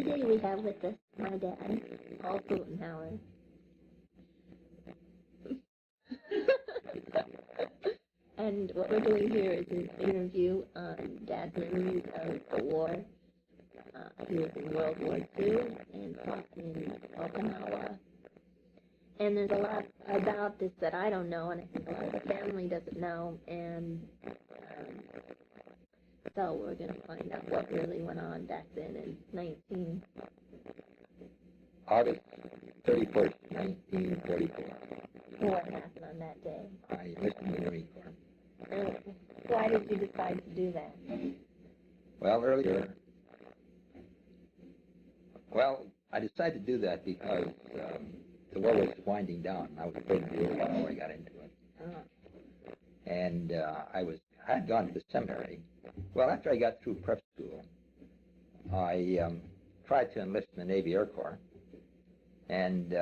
Today we have with us my dad, Paula Pfotenhauer. And what we're doing here is an interview on Dad's memories of the war. He was in World War II and fought in Okinawa. And there's a lot about this that I don't know, and I think a lot of the family doesn't know. And so we're going to find out what really went on back then in August 31st, 1944. What happened on that day? I enlisted in the Marine Corps. Why did you decide to do that? I decided to do that because the war was winding down. I was afraid to do it before I got into it. And I had gone to the seminary. Well, after I got through prep school, I tried to enlist in the Navy Air Corps, and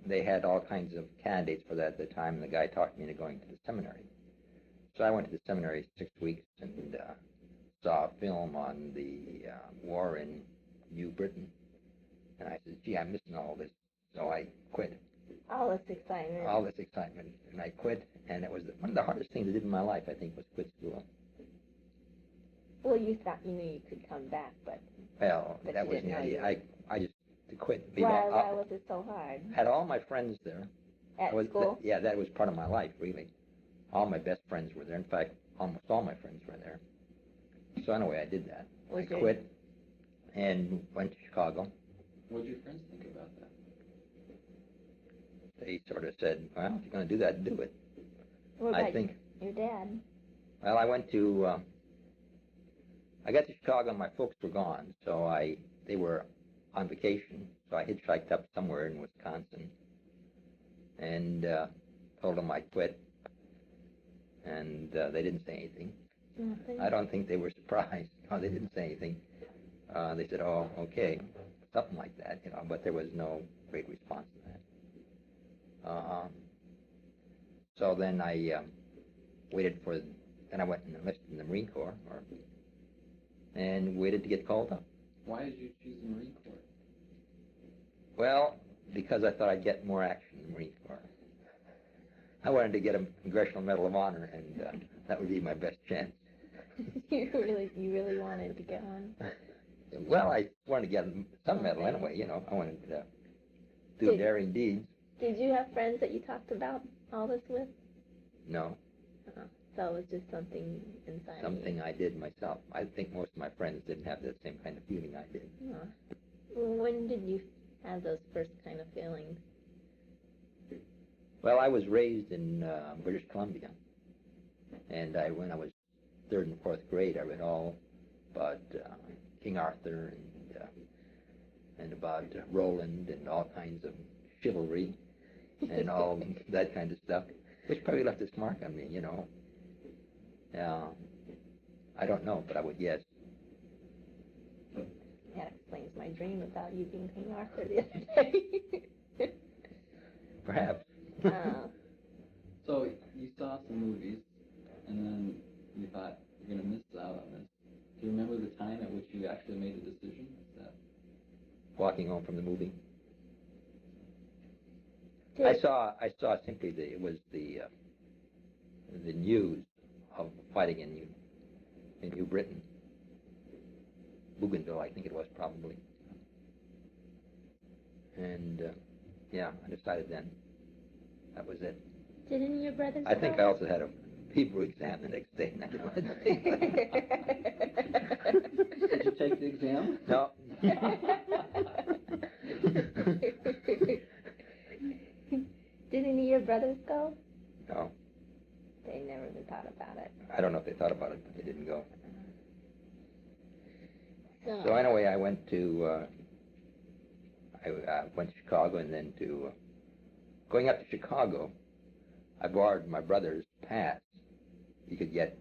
they had all kinds of candidates for that at the time, and the guy talked me into going to the seminary. So I went to the seminary 6 weeks and saw a film on the war in New Britain, and I said, gee, I'm missing all this, so I quit. All this excitement. All this excitement, and I quit, and it was one of the hardest things I did in my life, I think, was quit school. Well, you thought you knew you could come back, but that wasn't the idea. I just to quit. Why was it so hard? Had all my friends there. At school? That was part of my life, really. All my best friends were there. In fact, almost all my friends were there. So anyway, I did that. I quit and went to Chicago. What did your friends think about that? They sort of said, well, if you're going to do that, do it. What about your dad? Well, I went to, I got to Chicago and my folks were gone, so they were on vacation, so I hitchhiked up somewhere in Wisconsin and told them I quit, and they didn't say anything. Nothing? I don't think they were surprised. No, they didn't say anything. They said, oh, okay, something like that, but there was no great response to that. So then I waited then I went and enlisted in the Marine Corps, and waited to get called up. Why did you choose the Marine Corps? Well, because I thought I'd get more action in the Marine Corps. I wanted to get a Congressional Medal of Honor, and that would be my best chance. You really wanted to get one? Well, I wanted to get some medal anyway, I wanted to do daring deeds. Did you have friends that you talked about all this with? No. So it was just something inside Something I did myself. I think most of my friends didn't have the same kind of feeling I did. When did you have those first kind of feelings? Well, I was raised in British Columbia, and when I was 3rd and 4th grade, I read all about King Arthur and about Roland and all kinds of chivalry and all that kind of stuff, which probably left its mark on me, I don't know, but I would guess. That explains my dream about you being King Arthur the other day. Perhaps. So you saw some movies, and then you thought, you're going to miss out on this. Do you remember the time at which you actually made the decision? Walking home from the movie. I saw simply it was the news of fighting in New Britain. Bougainville, I think it was probably. And I decided then that was it. Did any of your brothers I think I also had a Hebrew exam the next day. Did you take the exam? No. Did any of your brothers go? No. They never even thought about it. I don't know if they thought about it, but they didn't go. So anyway, I went to Chicago, and then going up to Chicago, I borrowed my brother's pass. You could get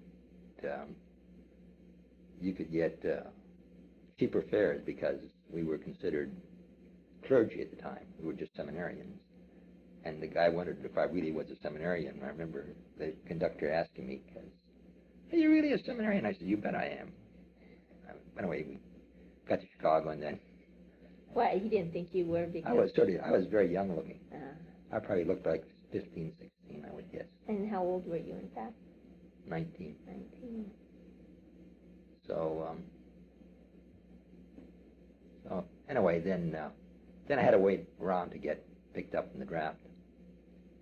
cheaper fares because we were considered clergy at the time. We were just seminarians. And the guy wondered if I really was a seminarian. I remember the conductor asking me, are you really a seminarian? I said, you bet I am. Anyway, we got to Chicago, and then Why, he didn't think you were because... I was very young looking. Uh, I probably looked like 15, 16, I would guess. and how old were you, in fact? 19. 19. So anyway, then I had to wait around to get picked up in the draft,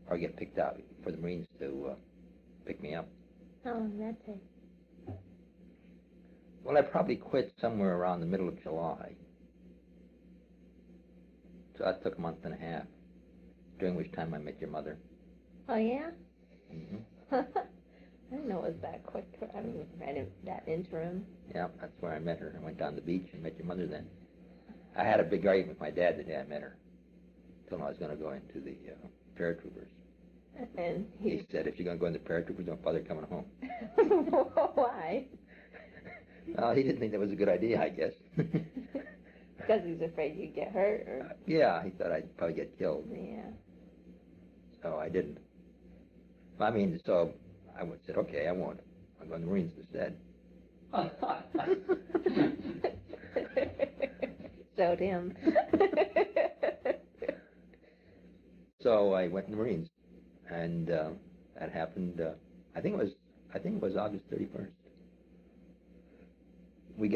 or get picked up for the Marines to pick me up. How long did that take? Well, I probably quit somewhere around the middle of July. So that took a month and a half, during which time I met your mother. Oh, yeah? Mm-hmm. I didn't know it was that quick. I mean, that interim. Yeah, that's where I met her. I went down to the beach and met your mother then. I had a big argument with my dad the day I met her. Told him I was going to go into the paratroopers. And He said, if you're going to go into paratroopers, don't bother coming home. Why? Well, he didn't think that was a good idea, I guess. Because he's afraid you'd get hurt? Or... yeah, he thought I'd probably get killed. Yeah. So I didn't. I mean, so I said, okay, I won't. I'll go in the Marines instead. Showed him. So I went in the Marines, and that happened. I think it was August 31st. We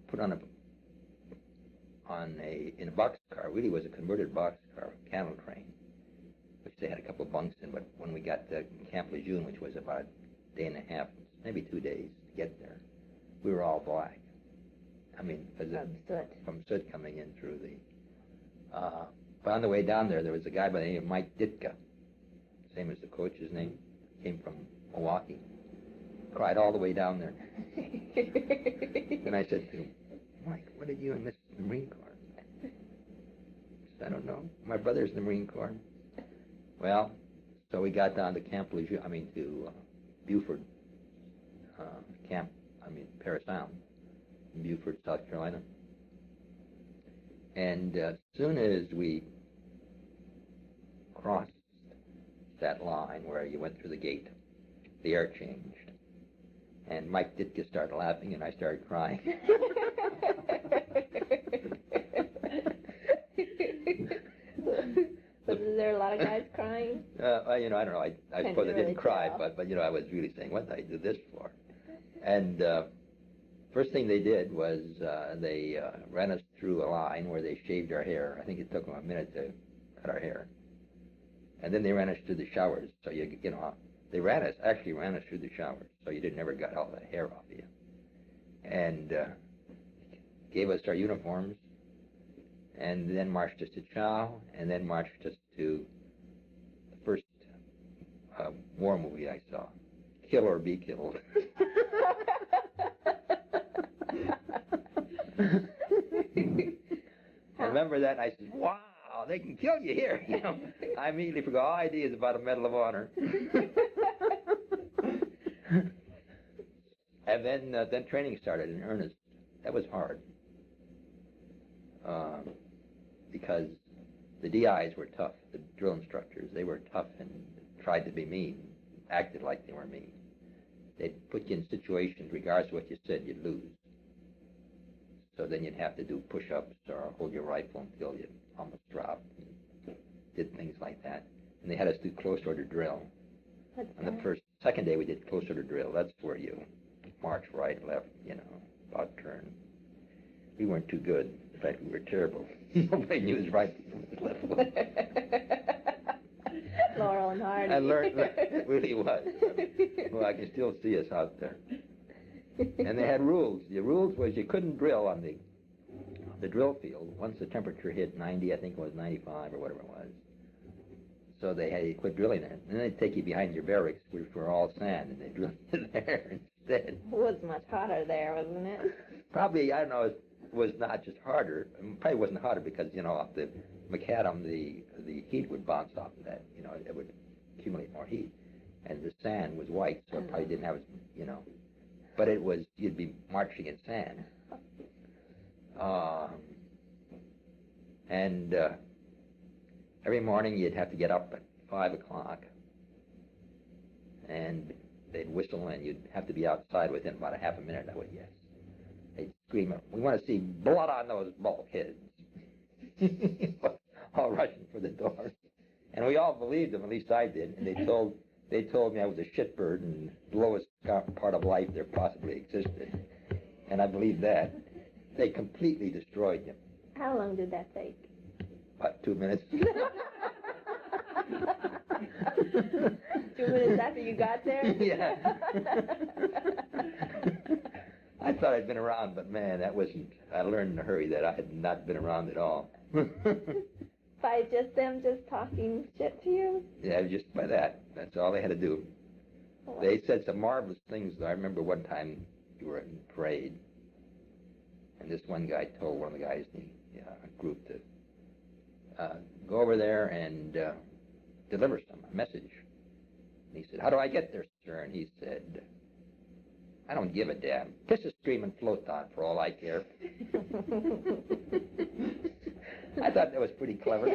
put in a boxcar. Really was a converted boxcar, cattle train, which they had a couple of bunks in. But when we got to Camp Lejeune, which was about a day and a half, maybe 2 days to get there, we were all black. I mean, from soot coming in through the. But on the way down there was a guy by the name of Mike Ditka, same as the coach's name. Came from Milwaukee. Cried all the way down there. And I said to him, Mike, what did you enlist in the Marine Corps? He said, I don't know. My brother's in the Marine Corps. Well, so we got down to to Beaufort Paris Sound, in Beaufort, South Carolina. And as soon as we crossed that line where you went through the gate, the air changed. And Mike Ditka started laughing, and I started crying. Was there a lot of guys crying? I don't know. I suppose I didn't cry, but I was really saying, what did I do this for? And first thing they did was they ran us through a line where they shaved our hair. I think it took them a minute to cut our hair. And then they ran us through the showers, so they actually ran us through the showers, so you never got all the hair off of you. And gave us our uniforms, and then marched us to chow, and then marched us to the first war movie I saw, Kill or Be Killed. I remember that, and I said, wow, they can kill you here. I immediately forgot all ideas about a Medal of Honor. And then training started in earnest. That was hard. Because the DIs were tough, the drill instructors. They were tough and tried to be mean, acted like they were mean. They'd put you in situations, regardless of what you said, you'd lose. So then you'd have to do push-ups or hold your rifle until you almost dropped. And did things like that. And they had us do close order drill. On the second day we did close order drill. That's where you march right, left, about turn. We weren't too good. In fact, we were terrible. Nobody knew his right from his left foot. Laurel and Hardy. I learned, it really was. Well, I can still see us out there. And they had rules. The rules was you couldn't drill on the drill field once the temperature hit 90, I think it was 95 or whatever it was. So they had you quit drilling it. And then they'd take you behind your barracks, which were all sand, and they'd drill you there instead. It was much hotter there, wasn't it? Probably, I don't know, it was not just harder. It probably wasn't hotter because, off the macadam, the heat would bounce off of that. It would accumulate more heat. And the sand was white, so it probably didn't have as, but it was, you'd be marching in sand. And every morning you'd have to get up at 5 o'clock, and they'd whistle, and you'd have to be outside within about a half a minute, I would guess. They'd screaming, "We want to see blood on those bulkheads." All rushing for the door. And we all believed them, at least I did. And they told me I was a shitbird and the lowest part of life there possibly existed. And I believed that. They completely destroyed him. How long did that take? About 2 minutes. 2 minutes after you got there? Yeah. I thought I'd been around, but man, that wasn't. I learned in a hurry that I had not been around at all. By just them just talking shit to you? Yeah, just by that. That's all they had to do. They said some marvelous things. I remember one time we were in parade, and this one guy told one of the guys in the group to go over there and deliver a message. And he said, "How do I get there, sir?" And he said, "I don't give a damn. Piss a stream and float on for all I care." I thought that was pretty clever.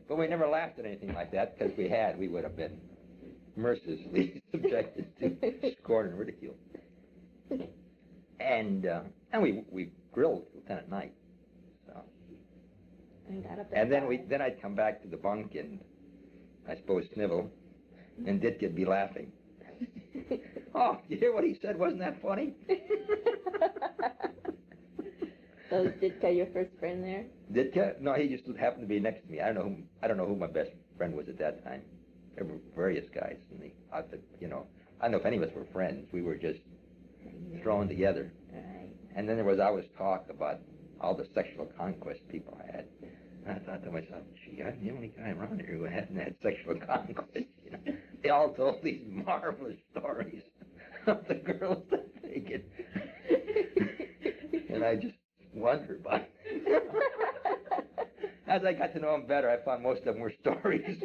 But we never laughed at anything like that, because we would have been mercilessly subjected to scorn and ridicule. And we grilled Lieutenant Knight. So. And then I'd come back to the bunk and I suppose snivel, and Ditka'd be laughing. "Oh, you hear what he said? Wasn't that funny?" So was Ditka your first friend there? Ditka? No, he just happened to be next to me. I don't know who my best friend was at that time. There were various guys in the outfit, I don't know if any of us were friends. We were just thrown together. Right. And then there was always talk about all the sexual conquest people had. And I thought to myself, gee, I'm the only guy around here who hadn't had sexual conquest. They all told these marvelous stories of the girls that they get. And I just wondered about it. As I got to know them better, I found most of them were stories.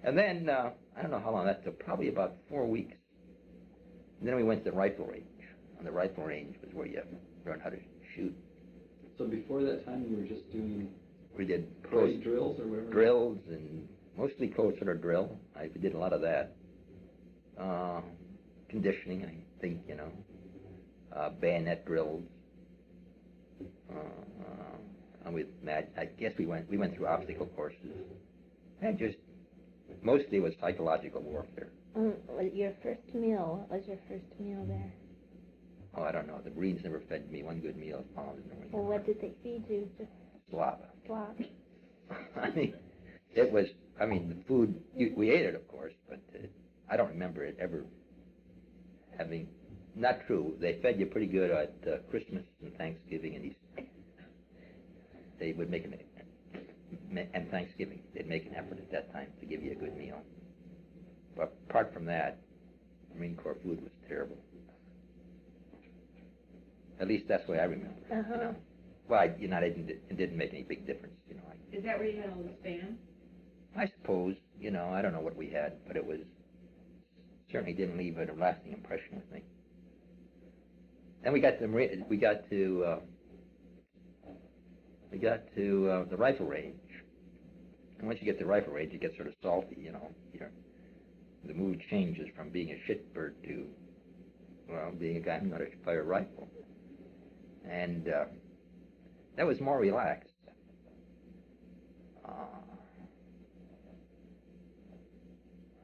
And then, I don't know how long that took, probably about 4 weeks. And then we went to the rifle range. And the rifle range was where you learn how to shoot. So before that time, you were just doing We did close drills or whatever? drills and mostly close order drill. We did a lot of that. Conditioning, I think, bayonet drills. I guess we went through obstacle courses. And just mostly it was psychological warfare. Your first meal, what was your first meal there? Oh, I don't know. The Marines never fed me one good meal. Well, what did they feed you? Just slop. slop? The food, we ate it, of course, but I don't remember it ever having, not true. They fed you pretty good at Christmas and Thanksgiving and Easter. They would make and Thanksgiving, they'd make an effort at that time to give you a good meal. But apart from that, Marine Corps food was terrible. At least that's the way I remember it, Uh-huh. Well, it didn't make any big difference, Is that where you had all the spam? I suppose, I don't know what we had, but it was certainly didn't leave a lasting impression with me. Then we got to the rifle range. And once you get to the rifle range, you get sort of salty, the mood changes from being a shitbird to, being a guy who knows how to fire a rifle. And that was more relaxed.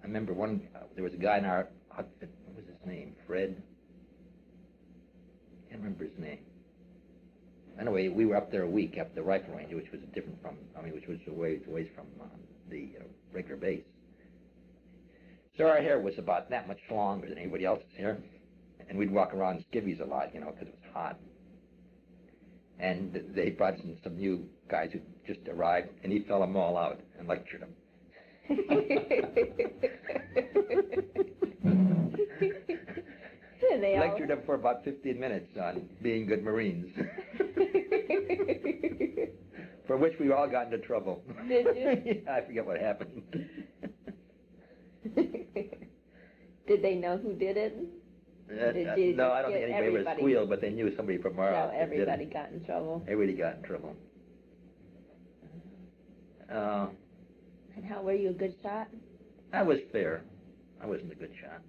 I remember there was a guy in our outfit, what was his name? Fred? I can't remember his name. Anyway, we were up there a week up the rifle range, which was which was a ways from the regular base. So our hair was about that much longer than anybody else's hair. And we'd walk around in skivvies a lot, because it was hot. And they brought in some new guys who just arrived, and he fell them all out and lectured them. Lectured them for about 15 minutes on being good Marines. For which we all got into trouble. Did you? Yeah, I forget what happened. Did they know who did it? No, I don't think anybody would have squealed, but they knew somebody from our outfit did it. Everybody got in trouble. Everybody got in trouble. And how were you, a good shot? I was fair. I wasn't a good shot.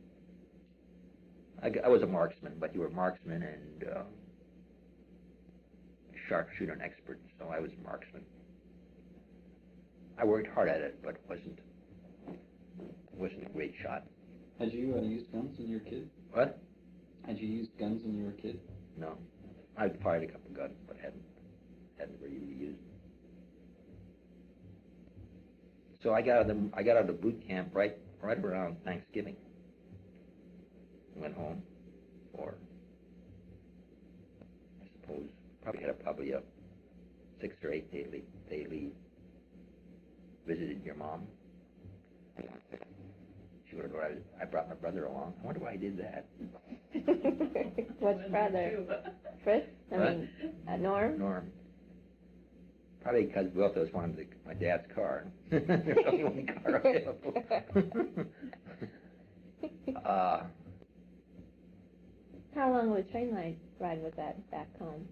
I was a marksman, but you were a marksman and sharpshooter and expert, so I was a marksman. I worked hard at it, but wasn't a great shot. Had you used guns when you were a kid? What? Had you used guns when you were a kid? No. I'd fired a couple of guns, but hadn't really used them. So I got out of boot camp right around Thanksgiving. Went home, or I suppose probably had a 6 or 8 day leave. Visited your mom. She wondered why I brought my brother along. I wonder why I did that. What's brother? Fritz? Norm? Norm. Probably because both of us wanted my dad's car. There was only one car available. How long of a train ride was that back home?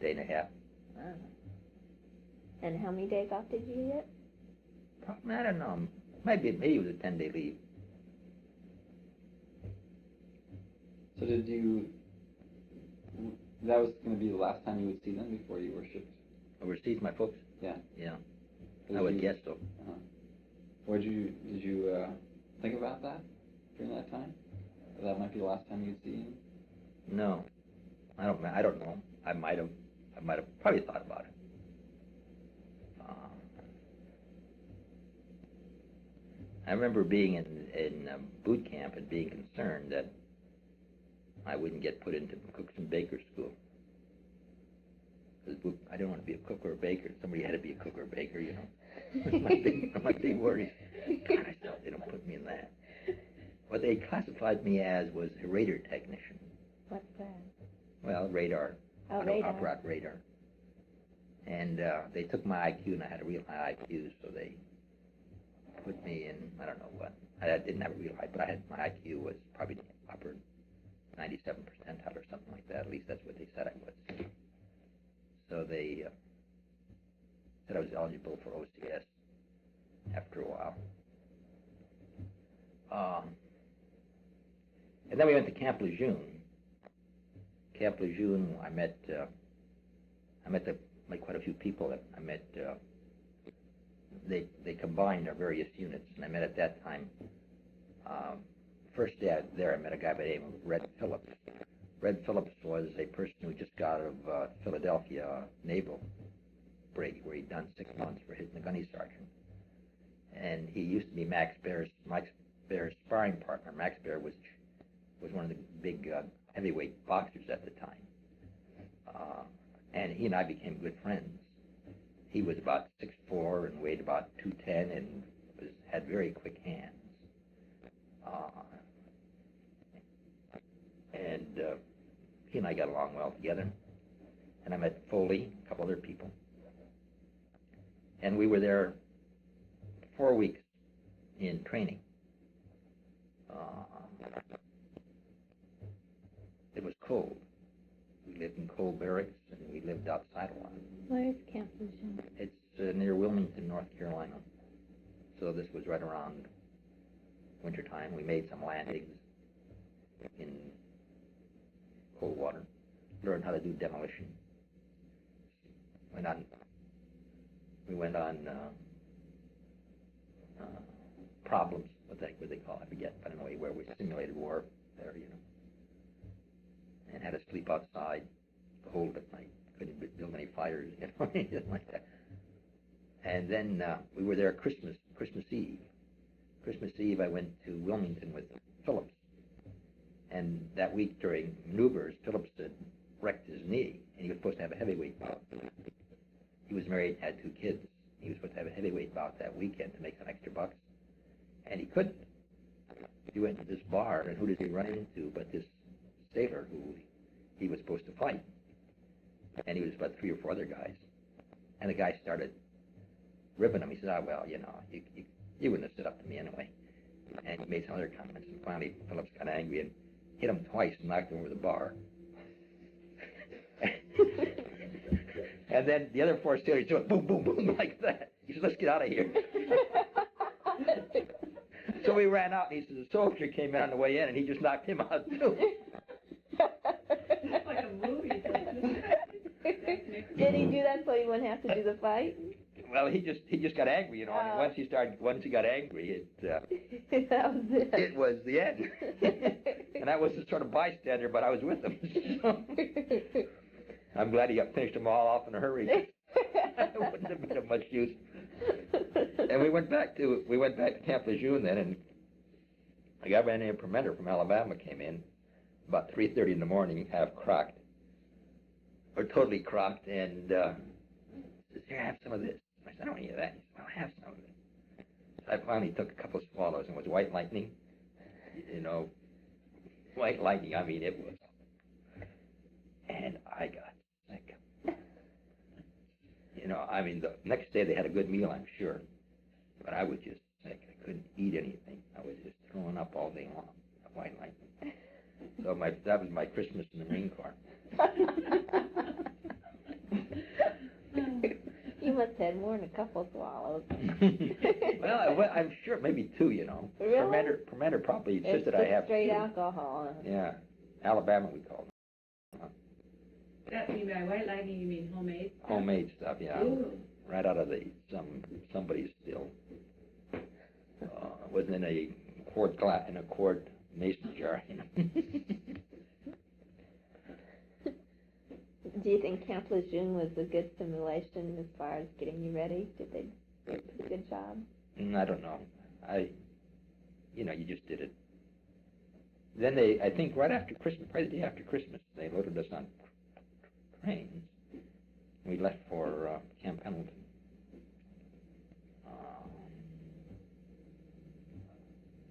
Day and a half. Wow. And how many days off did you get? Probably, I don't know. Maybe it was a 10-day leave. So that was going to be the last time you would see them before you were shipped? Overseas, my folks? Yeah. Yeah. I would guess so. Did you think about that during that time? That might be the last time you'd see him? No. I don't know. I might have probably thought about it. I remember being in boot camp and being concerned that I wouldn't get put into cooks and bakers school. Because I didn't want to be a cook or a baker. Somebody had to be a cook or a baker, you know. That's my big worry. God, I thought they don't put me in that. What they classified me as was a radar technician. What's that? Well, radar. Oh, radar. Operate radar. And they took my IQ, and I had a real high IQ, so they put me in, I don't know what. I didn't have a real high, but my IQ was probably upper 97 percentile or something like that. At least that's what they said I was. So they said I was eligible for OCS after a while. And then we went to Camp Lejeune. Camp Lejeune, I met quite a few people that I met. They combined our various units, and I met at that time. First day there, I met a guy by the name of Red Phillips. Red Phillips was a person who just got out of Philadelphia Naval Brig, where he'd done 6 months for hitting the gunny sergeant. And he used to be Max Baer's sparring partner. Max Baer was one of the big heavyweight boxers at the time. And he and I became good friends. He was about 6'4" and weighed about 210 and had very quick hands. He and I got along well together. And I met Foley, a couple other people. And we were there 4 weeks in training. It was cold. We lived in cold barracks, and we lived outside a lot. Where is Camp Lejeune? It's near Wilmington, North Carolina. So this was right around wintertime. We made some landings in cold water, learned how to do demolition. We went on problems, what they call, I forget, but anyway, where we simulated war there, you know, and had to sleep outside, cold at night, couldn't build any fires, you know, anything like that. And then we were there Christmas Eve. Christmas Eve, I went to Wilmington with Phillips, and that week during maneuvers, Phillips had wrecked his knee, and he was supposed to have a heavyweight bout. He was married and had 2 kids. He was supposed to have a heavyweight bout that weekend to make some extra bucks, and he couldn't. He went to this bar, and who does he run into but this sailor who he was supposed to fight? And he was about 3 or 4 other guys. And the guy started ripping him. He said, well, you know, you wouldn't have stood up to me anyway. And he made some other comments, and finally Phillips got angry and hit him twice and knocked him over the bar. And then the other 4 sailors went boom, boom, boom like that. He said, let's get out of here. So we ran out, and he says, a soldier came in on the way in, and he just knocked him out, too. It's like a movie, doesn't it? Did he do that so he wouldn't have to do the fight? Well, he just got angry, you know, and Oh. once he got angry, That was it. it was the end. And I was a sort of bystander, but I was with him. So I'm glad he got finished them all off in a hurry. It wouldn't have been of much use. And we went back to Camp Lejeune then, and a guy by the name of Permenter from Alabama came in about 3:30 in the morning, half crocked, or totally crocked, and says, "Here, have some of this." I said, "I don't want any of that." He said, "Well, have some of it." So I finally took a couple of swallows, and it was white lightning. You know, white lightning. I mean, it was. And I got sick. You know, I mean, the next day they had a good meal, I'm sure, but I was just sick. I couldn't eat anything. I was just throwing up all day long. White lightning. So that was my Christmas in the Marine Corps. You must have had more than a couple swallows. Well, I'm sure maybe two, you know. Really? Permenter probably It's insisted just I have straight two. alcohol. Yeah, Alabama we call That mean by white lightning, you mean homemade? it. Homemade stuff, yeah. Ooh. Right out of somebody's still. It wasn't in a quart mason jar. You know. Do you think Camp Lejeune was a good simulation as far as getting you ready? Did they do a pretty good job? I don't know. You just did it. Then I think right after Christmas, probably the day after Christmas, they loaded us on trains. We left for Camp Pendleton.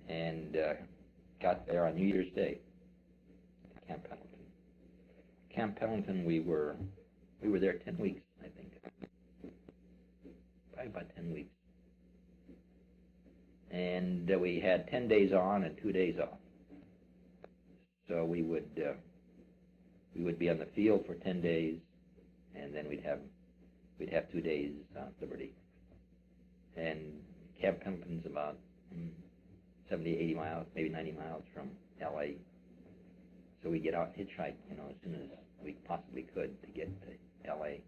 And got there on New Year's Day to Camp Pendleton. Camp Pendleton, we were there 10 weeks, I think. Probably about 10 weeks. And we had 10 days on and 2 days off. So we would be on the field for 10 days, and then we'd have 2 days liberty. And Camp Pendleton's about 70, 80 miles, maybe 90 miles from L.A. So we get out and hitchhike, as soon as we possibly could to get to L.A.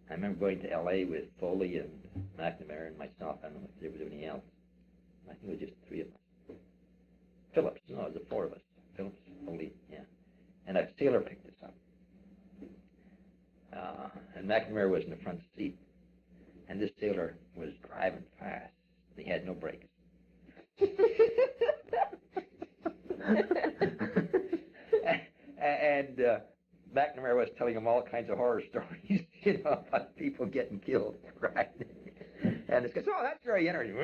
I remember going to L.A. with Foley and McNamara and myself. I don't know if there was anybody else. I think it was just the three of us. Phillips, no, it was the four of us. Phillips, Foley, yeah. And a sailor picked us up. And McNamara was in the front seat. And this sailor was driving fast. He had no brakes. And McNamara was telling him all kinds of horror stories, about people getting killed, right? And this guy said, "Oh, that's very interesting."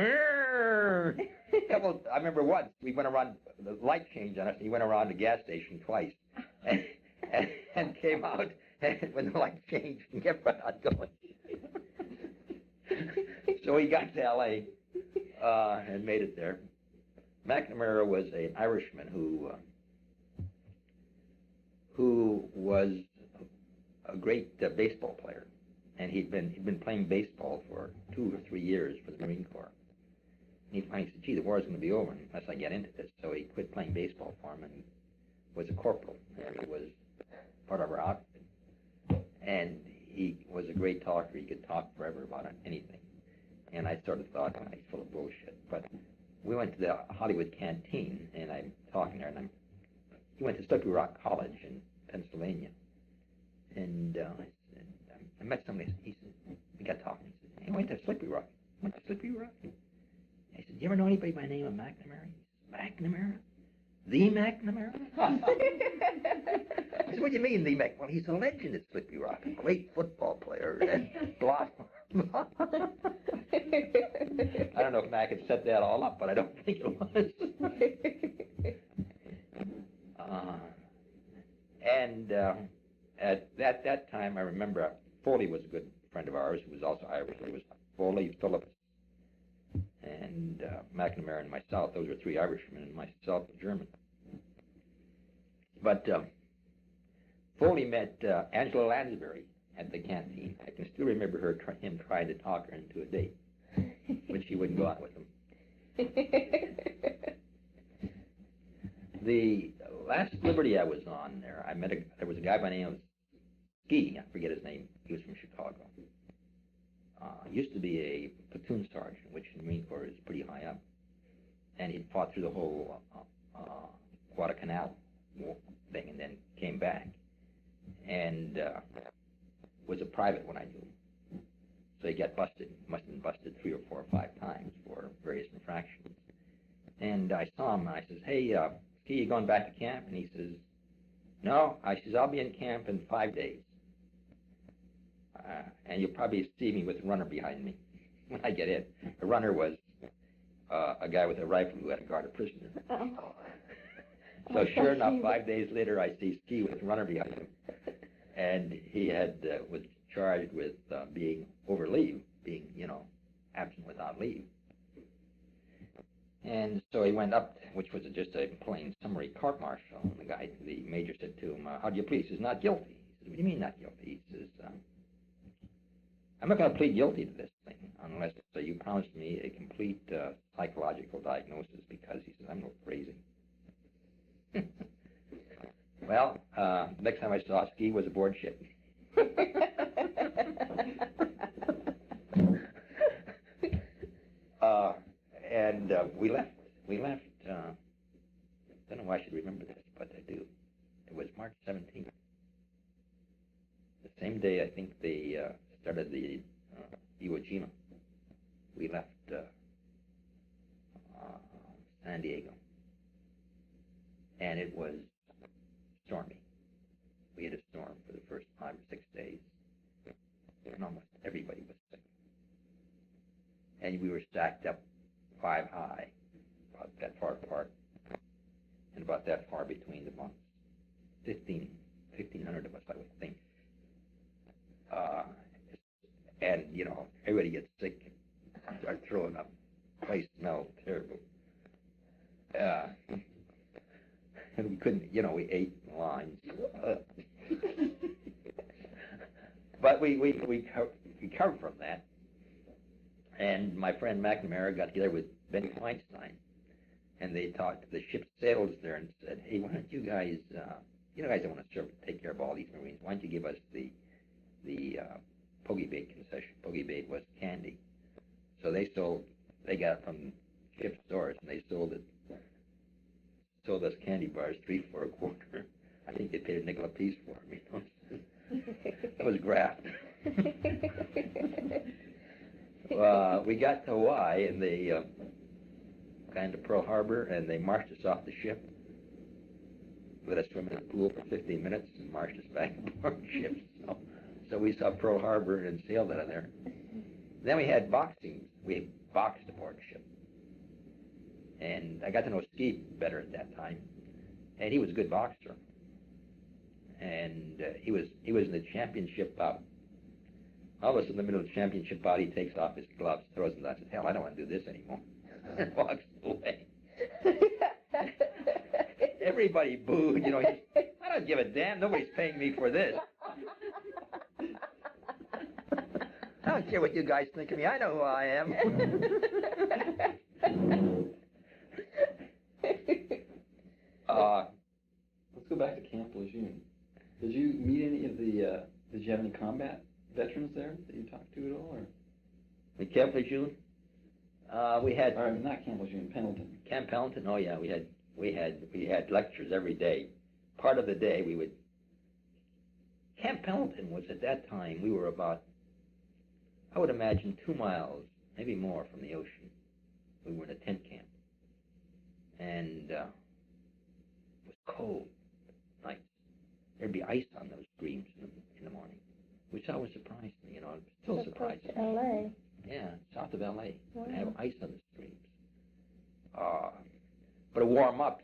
I remember once we went around, the light changed on us, and he went around the gas station twice, and came out, and when the light changed, and kept right on going. So he got to L.A. And made it there. McNamara was an Irishman who was a great baseball player, and he'd been playing baseball for 2 or 3 years for the Marine Corps. And he finally said, "Gee, the war's going to be over unless I get into this." So he quit playing baseball for him and was a corporal, and he was part of our outfit. And he was a great talker. He could talk forever about anything. And I sort of thought, he's full of bullshit. But we went to the Hollywood Canteen, and I'm talking there, and he went to Slippery Rock College in Pennsylvania. And I met somebody. He said, we got talking. He said, "He went to Slippery Rock." "Went to Slippery Rock?" I said, "Do you ever know anybody by the name of McNamara?" He said, "McNamara? The McNamara?" I said, "What do you mean, the Mac?" "Well, he's a legend at Slippery Rock, a great football player." And blah, blah. I don't know if Mac had set that all up, but I don't think it was. At that time, I remember Foley was a good friend of ours who was also Irish. There was Foley, Phillips, and McNamara and myself. Those were 3 Irishmen, and myself a German. But Foley met Angela Lansbury at the canteen. I can still remember him trying to talk her into a date, but she wouldn't go out with him. The last Liberty I was on there, there was a guy by the name of Ski, I forget his name, he was from Chicago. Used to be a platoon sergeant, which in the Marine Corps is pretty high up. And he fought through the whole Guadalcanal thing and then came back. And was a private when I knew him. So he got busted, must have been busted 3 or 4 or 5 times for various infractions. And I saw him and I says, hey, Ski, you going back to camp? And he says, no. I says, I'll be in camp in 5 days. And you'll probably see me with a runner behind me when I get in. The runner was a guy with a rifle who had to guard a prisoner. Oh. So sure enough, 5 days later, I see Ski with a runner behind him. And he was charged with being over leave, being, absent without leave. And so he went up, which was just a plain summary court-martial. And the major said to him, how do you plead? He says, not guilty. He says, what do you mean not guilty? He says, I'm not going to plead guilty to this thing unless you promise me a complete psychological diagnosis, because he says, I'm no crazy. Well, next time I saw Ski was aboard ship. And we left. I don't know why I should remember this, but I do. It was March 17th. The same day I think they started the Iwo Jima. We left San Diego. And it was stormy. We had a storm for the first 5 or 6 days. And almost everybody was sick. And we were stacked up 5 high, about that far apart, and about that far between the bunks. 1,500 of us, I would think. And, everybody gets sick, start throwing up. The place smelled terrible. And we couldn't, we ate in lines. But we recovered from that. And my friend McNamara got together with Ben Feinstein, and they talked to the ship's sailors there and said, hey, why don't you guys, you guys don't want to take care of all these Marines, why don't you give us the Poggy Bait concession? Poggy Bait was candy. So they got it from ship stores, and they sold us candy bars 3 for a quarter. I think they paid a nickel a piece for them. That was graft. We got to Hawaii, and they got into Pearl Harbor, and they marched us off the ship, let us swim in the pool for 15 minutes, and marched us back aboard the ship. So we saw Pearl Harbor and sailed out of there. Then we had boxing. We boxed aboard the ship. And I got to know Ski better at that time. And he was a good boxer. And he was in the championship bout. All of a sudden, in the middle of the championship bout, he takes off his gloves, throws them down. I said, hell, I don't want to do this anymore. And walks away. Everybody booed, I don't give a damn. Nobody's paying me for this. I don't care what you guys think of me. I know who I am. Let's go back to Camp Lejeune. Did you meet any of did you have any combat veterans there that you talked to at all, or? The Camp Lejeune? We had... Or not Camp Lejeune, Pendleton. Camp Pendleton? Oh, yeah, we had lectures every day. Part of the day we would... Camp Pendleton was, at that time, we were about, I would imagine, 2 miles, maybe more, from the ocean. We were in a tent camp. And it was cold nights. There'd be ice on those streams in the morning, which always surprised me, it still surprises me. L.A. Yeah, south of L.A. Wow. I have ice on the streams. But it warmed up,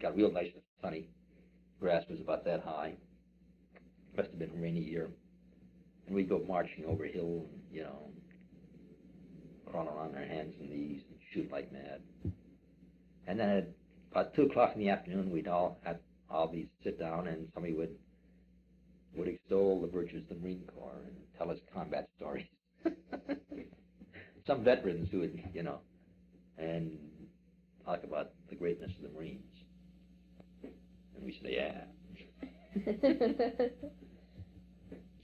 got real nice and sunny. Grass was about that high. Must have been a rainy year. And we'd go marching over hills, and, crawling around our hands and knees and shoot like mad. And then at about 2 o'clock in the afternoon, we'd all be sit down, and somebody would extol the virtues of the Marine Corps and tell us combat stories. Some veterans who had, and talk about the greatness of the Marines. And we said, yeah.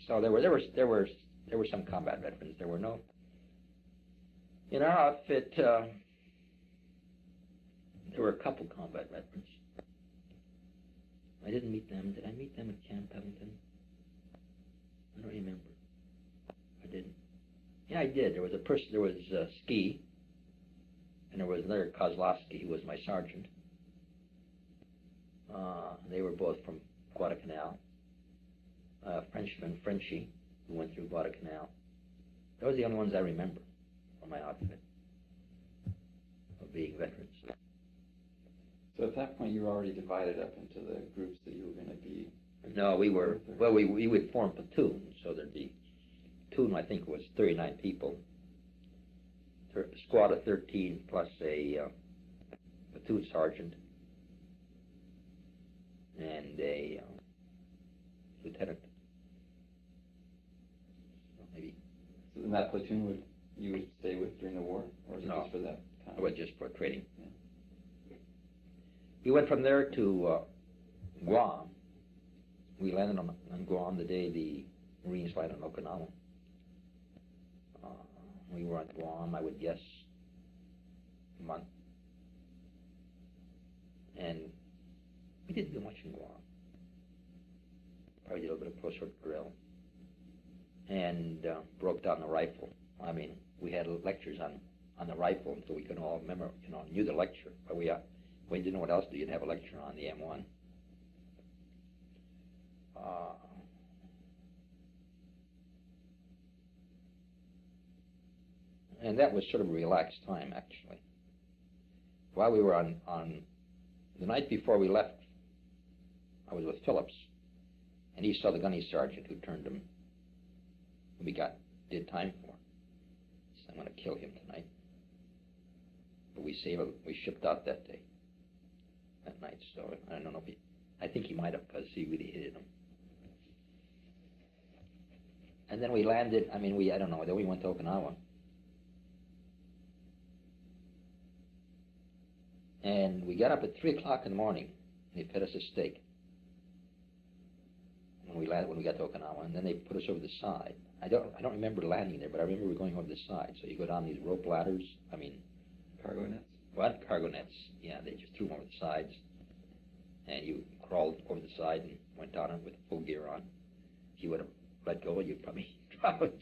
So there were some combat veterans. There were no. In our outfit, there were a couple combat veterans. I didn't meet them. Did I meet them at Camp Pellington? I don't remember. I didn't. Yeah, I did. There was a person. There was Ski, and there was another Kozlowski, who was my sergeant. They were both from Guadalcanal. Frenchman, Frenchie, who went through Guadalcanal. Those are the only ones I remember from my outfit of being veterans. So at that point, you were already divided up into the groups that you were going to be. No, we were. Well, we would form platoons, so there'd be platoon. I think was 39 people. Squad of 13 plus a platoon sergeant and a lieutenant. So maybe. So in that platoon, you would stay with during the war, or was it No, just for that time? it was just for training. Yeah. We went from there to Guam. We landed on Guam the day the Marines landed on Okinawa. We were on Guam, I would guess, a month. And we didn't do much in Guam. Probably did a little bit of post-work drill. And broke down the rifle. I mean, we had lectures on the rifle, so we could all remember, knew the lecture. But we didn't know what else to do. You'd have a lecture on the M1. And that was sort of a relaxed time, actually. While we were on the night before we left, I was with Phillips, and he saw the gunny sergeant who turned him, who we did time for. He said, I'm going to kill him tonight. But we shipped out that day, that night, so I don't know if I think he might have, because he really hated him. And then we landed, I don't know, then we went to Okinawa. And we got up at 3 o'clock in the morning, and they fed us a steak when we got to Okinawa, and then they put us over the side. I don't remember landing there, but I remember we were going over the side. So you go down these rope ladders. Cargo nets? What? Cargo nets. Yeah, they just threw them over the sides, and you crawled over the side and went down it with full gear on. If you would have let go, you'd probably drop it,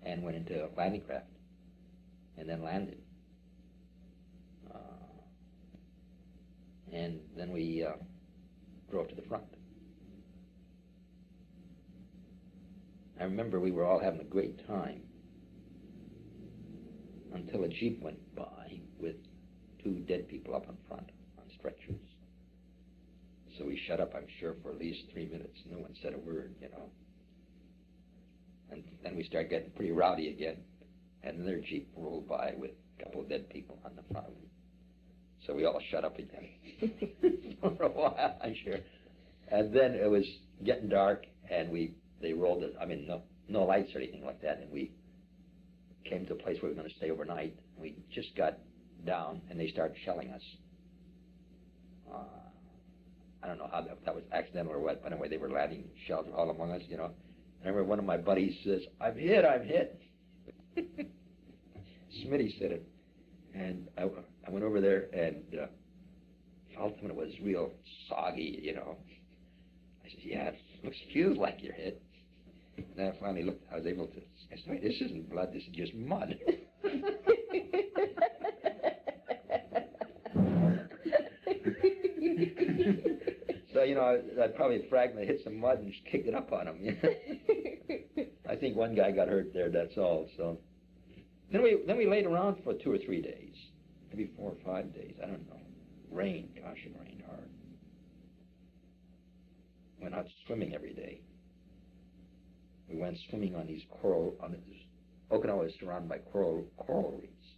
and went into a landing craft, and then landed. And then we drove to the front. I remember we were all having a great time until a Jeep went by with 2 dead people up in front on stretchers. So we shut up, I'm sure, for at least 3 minutes. No one said a word, And then we started getting pretty rowdy again. And their Jeep rolled by with a couple of dead people on the front of them. So we all shut up again for a while, I'm sure. And then it was getting dark, and they rolled it. No lights or anything like that. And we came to a place where we were going to stay overnight. We just got down, and they started shelling us. I don't know if that was accidental or what, but anyway, they were landing shells all among us, I remember one of my buddies says, I'm hit. Smitty said it. And I went over there and felt when it was real soggy, I said, yeah, it feels like you're hit. And then I finally looked, I was able to, I said, wait, this isn't blood, this is just mud. So, I probably fragment hit some mud and just kicked it up on him. I think one guy got hurt there, that's all. So then we laid around for 2 or 3 days, maybe 4 or 5 days, I don't know. Rained, gosh, it rained hard. Went out swimming every day. We went swimming on these Okinawa is surrounded by coral reefs.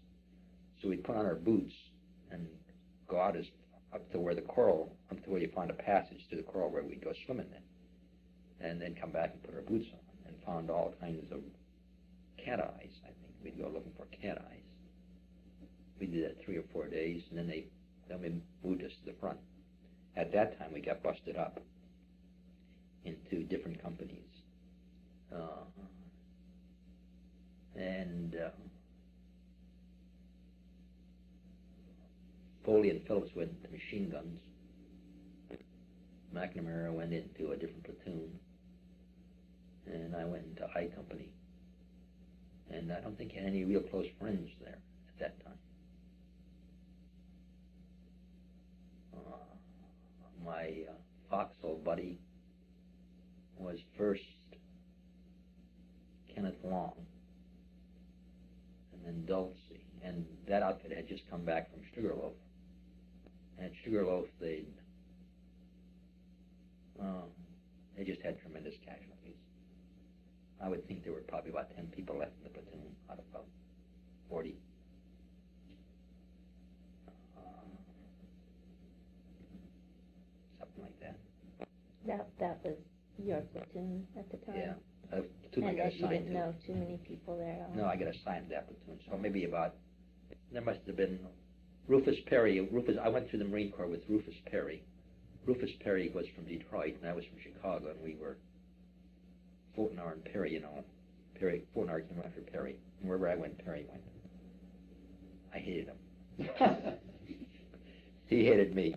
So we'd put on our boots and go out up to where up to where you found a passage to the coral where we'd go swimming in. And then come back and put our boots on and found all kinds of cat eyes, I think. We'd go looking for cat eyes. We did that 3 or 4 days, and then they moved us to the front. At that time, we got busted up into different companies. Foley and Phillips went into machine guns. McNamara went into a different platoon. And I went into I Company. And I don't think I had any real close friends there at that time. My foxhole buddy was first Kenneth Long, and then Dulcie, and that outfit had just come back from Sugarloaf. And at Sugarloaf, they just had tremendous casualties. I would think there were probably about 10 people left in the platoon out of about 40. Something like that. That was your platoon at the time? Yeah. Platoon I And got that you assigned didn't to. know too many people there at all? No, I got assigned to that platoon. So maybe there must have been Rufus Perry. I went through the Marine Corps with Rufus Perry. Rufus Perry was from Detroit, and I was from Chicago, and we were Pfotenhauer and Perry, you know. Pfotenhauer came after Perry. And wherever I went, Perry went. I hated him. He hated me.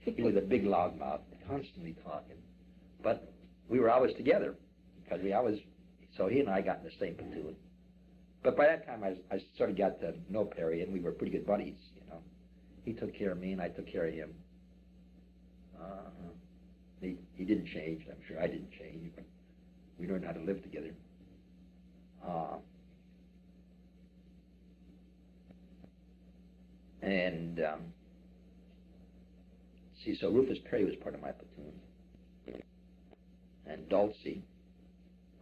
He was a big loudmouth, constantly talking. But we were always together, because so he and I got in the same platoon. But by that time, I sort of got to know Perry, and we were pretty good buddies, you know. He took care of me, and I took care of him. He didn't change. I'm sure I didn't change, but we learned how to live together. So Rufus Perry was part of my platoon, and Dulcie.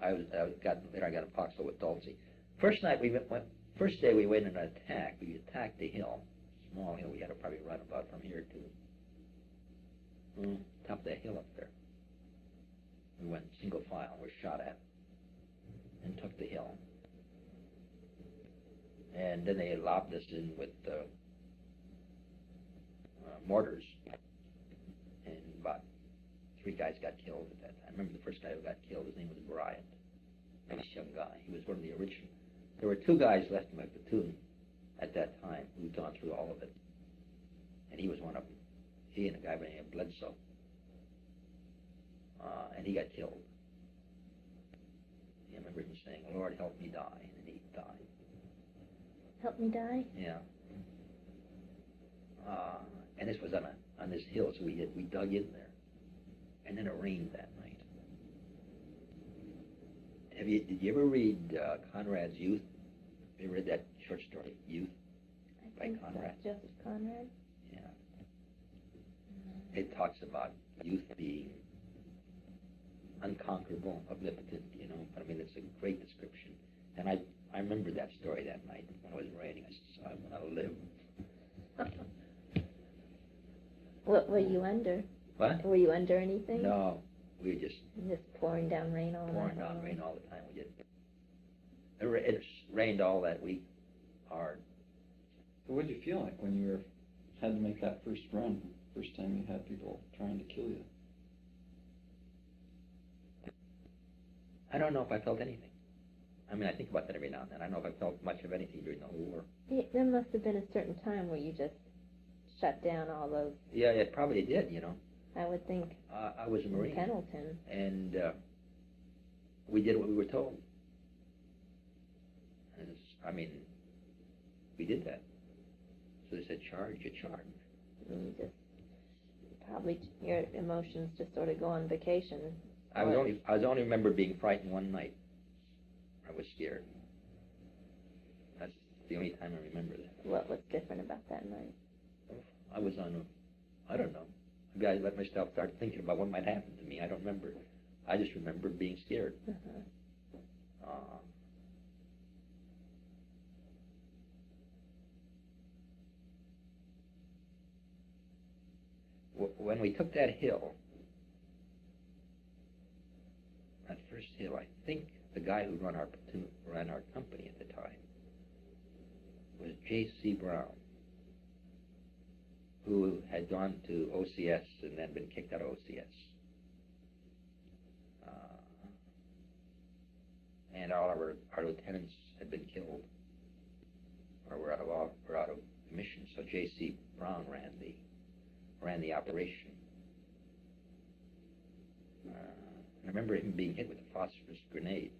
I got a foxhole with Dulcie. First day we went in an attack. We attacked the hill, small hill. We had to probably run about from here to top of that hill up there. We went single file. Were shot at, and took the hill. And then they lobbed us in with mortars, and about 3 guys got killed at that time. I remember the first guy who got killed, his name was Bryant, a nice young guy. He was one of the original. There were 2 guys left in my platoon at that time who'd gone through all of it, and he was one of them. He and a guy by the name of Bledsoe, and he got killed. I remember him saying, "Lord, help me die," and he died. Help me die? Yeah. And this was on this hill, so we dug in there, and then it rained that night. Did you ever read Conrad's Youth? Have you ever read that short story, Youth, by Conrad? So. Joseph Conrad? Yeah. It talks about youth being unconquerable, omnipotent, you know. But I mean, it's a great description. And I remember that story that night when it was raining. I said, "I want to live." What were you under? What? Were you under anything? No, we were just pouring down rain all pouring night down long? rain all the time. We did. It rained all that week, hard. So what did you feel like when you had to make that first run? First time you had people trying to kill you? I don't know if I felt anything. I mean, I think about that every now and then. I don't know if I felt much of anything during the whole war. There must have been a certain time where you just shut down all those. Yeah, it probably did, you know. I would think. I was a Marine. In Pendleton. And we did what we were told. And we did that. So they said, charge, you charge. And you just probably your emotions just sort of go on vacation. I was only remember being frightened one night. I was scared. That's the only time I remember that. What was different about that night? I was I don't know. Maybe I let myself start thinking about what might happen to me. I don't remember. I just remember being scared. When we took that hill, that first hill, I think the guy who ran our company at the time was J.C. Brown, who had gone to OCS and then been kicked out of OCS. And all of our lieutenants had been killed, or were out of commission. So J.C. Brown ran the operation. I remember him being hit with a phosphorus grenade.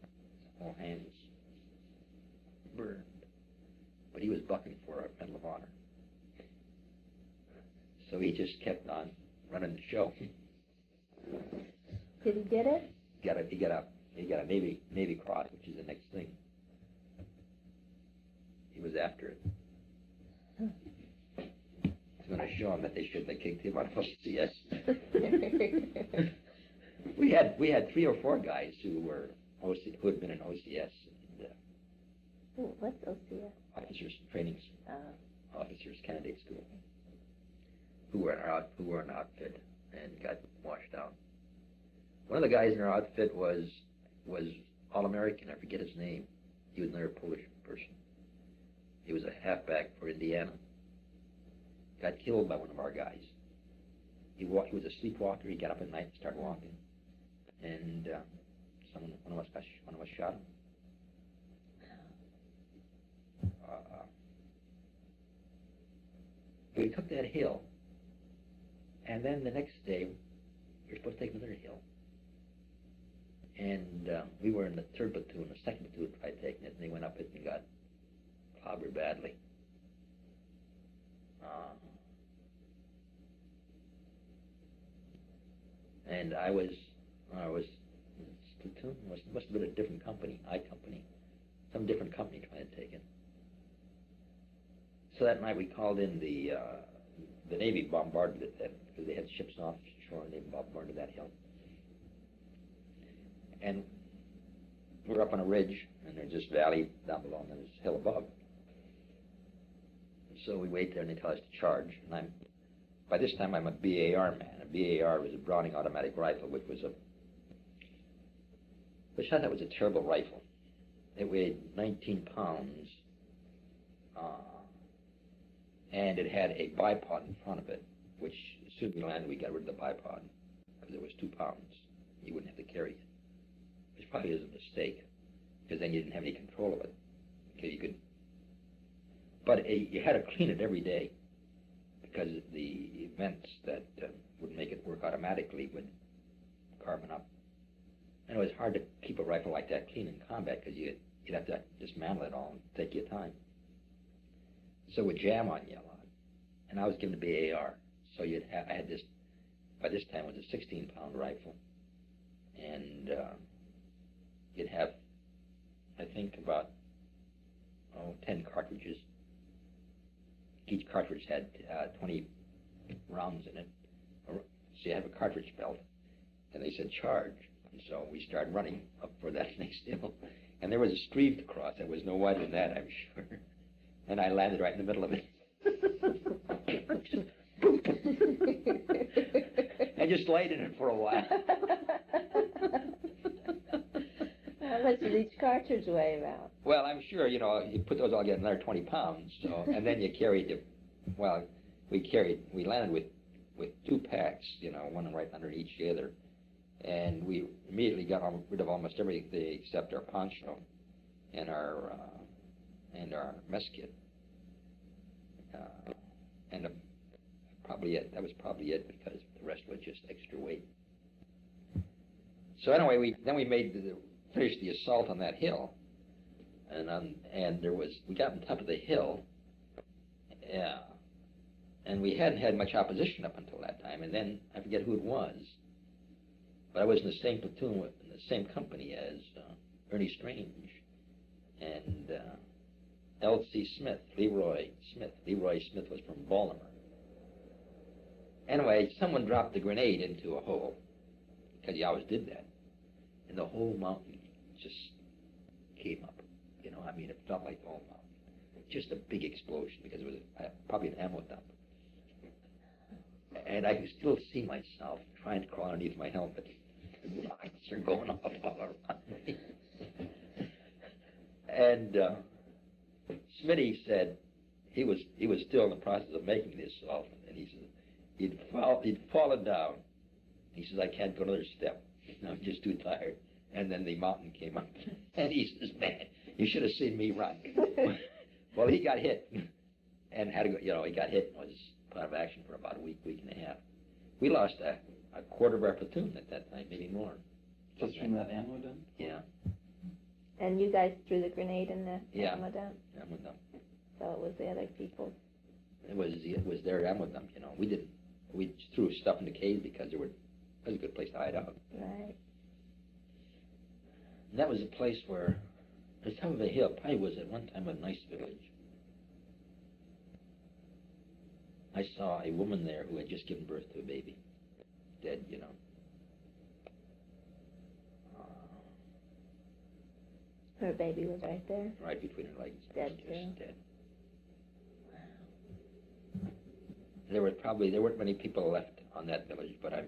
His whole hands burned, but he was bucking for a Medal of Honor. So he just kept on running the show. Did he get it? He got a Navy Cross, which is the next thing. He was after it. It's going to show him that they shouldn't have kicked him out of OCS. We had 3 or 4 guys who had been in OCS. And, Ooh, what's OCS? Officers Training Officers Candidate School, who were in our outfit and got washed out. One of the guys in our outfit was All-American. I forget his name. He was another Polish person. He was a halfback for Indiana. Got killed by one of our guys. He was a sleepwalker. He got up at night and started walking, and one of us shot him. We took that hill, and then the next day we were supposed to take another hill. And we were in the 3rd platoon. The 2nd platoon tried taking it, and they went up it and got clobbered badly. And I was platoon. Must have been a different company, I company, some different company trying to take it. So that night we called in the Navy bombarded it then, because they had ships off shore and they bombarded that hill. And we're up on a ridge, and there's this valley down below, and there's this hill above. So we wait there, and they tell us to charge. And by this time, I'm a BAR man. A BAR was a Browning automatic rifle, which I thought was a terrible rifle. It weighed 19 pounds, and it had a bipod in front of it, which as soon as we landed, we got rid of the bipod, because it was 2 pounds. You wouldn't have to carry it. Which probably is a mistake, because then you didn't have any control of it. Okay, but you had to clean it every day, because the vents that would make it work automatically would carbon up. And it was hard to keep a rifle like that clean in combat, because you'd have to dismantle it all and take your time. So it would jam on you a lot. And I was given a BAR, so I had this. By this time, it was a 16-pound rifle, and you'd have, I think, about 10 cartridges. Each cartridge had 20 rounds in it. So you have a cartridge belt. And they said, charge. And so we started running up for that next hill. And there was a stream to cross that was no wider than that, I'm sure. And I landed right in the middle of it. And just laid in it for a while. How much did each cartridge weigh about? Well, I'm sure, you put those all together, another 20 pounds. So, and then you carried we landed with 2 packs, one right under each other. And we immediately got rid of almost everything except our poncho and our mess kit. And probably it. That was probably it, because the rest was just extra weight. So anyway, we finished the assault on that hill, and we got on top of the hill, and we hadn't had much opposition up until that time. And then I forget who it was, but I was in the same platoon in the same company as Ernie Strange and L.C. Smith, Leroy Smith. Leroy Smith was from Baltimore. Anyway, someone dropped the grenade into a hole, because you always did that, and the whole mountain just came up. It felt like the whole mountain. Just a big explosion, because it was probably an ammo dump. And I can still see myself trying to crawl underneath my helmet. Rockets are going off all around me. And Smitty said he was still in the process of making this salt, and he said he'd fallen down. He says, I can't go another step. I'm just too tired. And then the mountain came up, and he says, man, you should have seen me run. Well, he got hit, and had to go. You know, he got hit and was put out of action for about a week and a half. We lost a quarter of our platoon at that time, maybe more. Just from that ammo dump? Yeah. And you guys threw the grenade in the ammo dump? Ammo dump. So it was the other people's. It was their ammo dump, you know. We threw stuff in the caves because it was a good place to hide out. Right. And that was a place where, at the top of a hill, probably was at one time a nice village. I saw a woman there who had just given birth to a baby, dead, you know. Her baby was right there. Right between her legs. Dead Just too. dead. Wow. There weren't many people left on that village, but I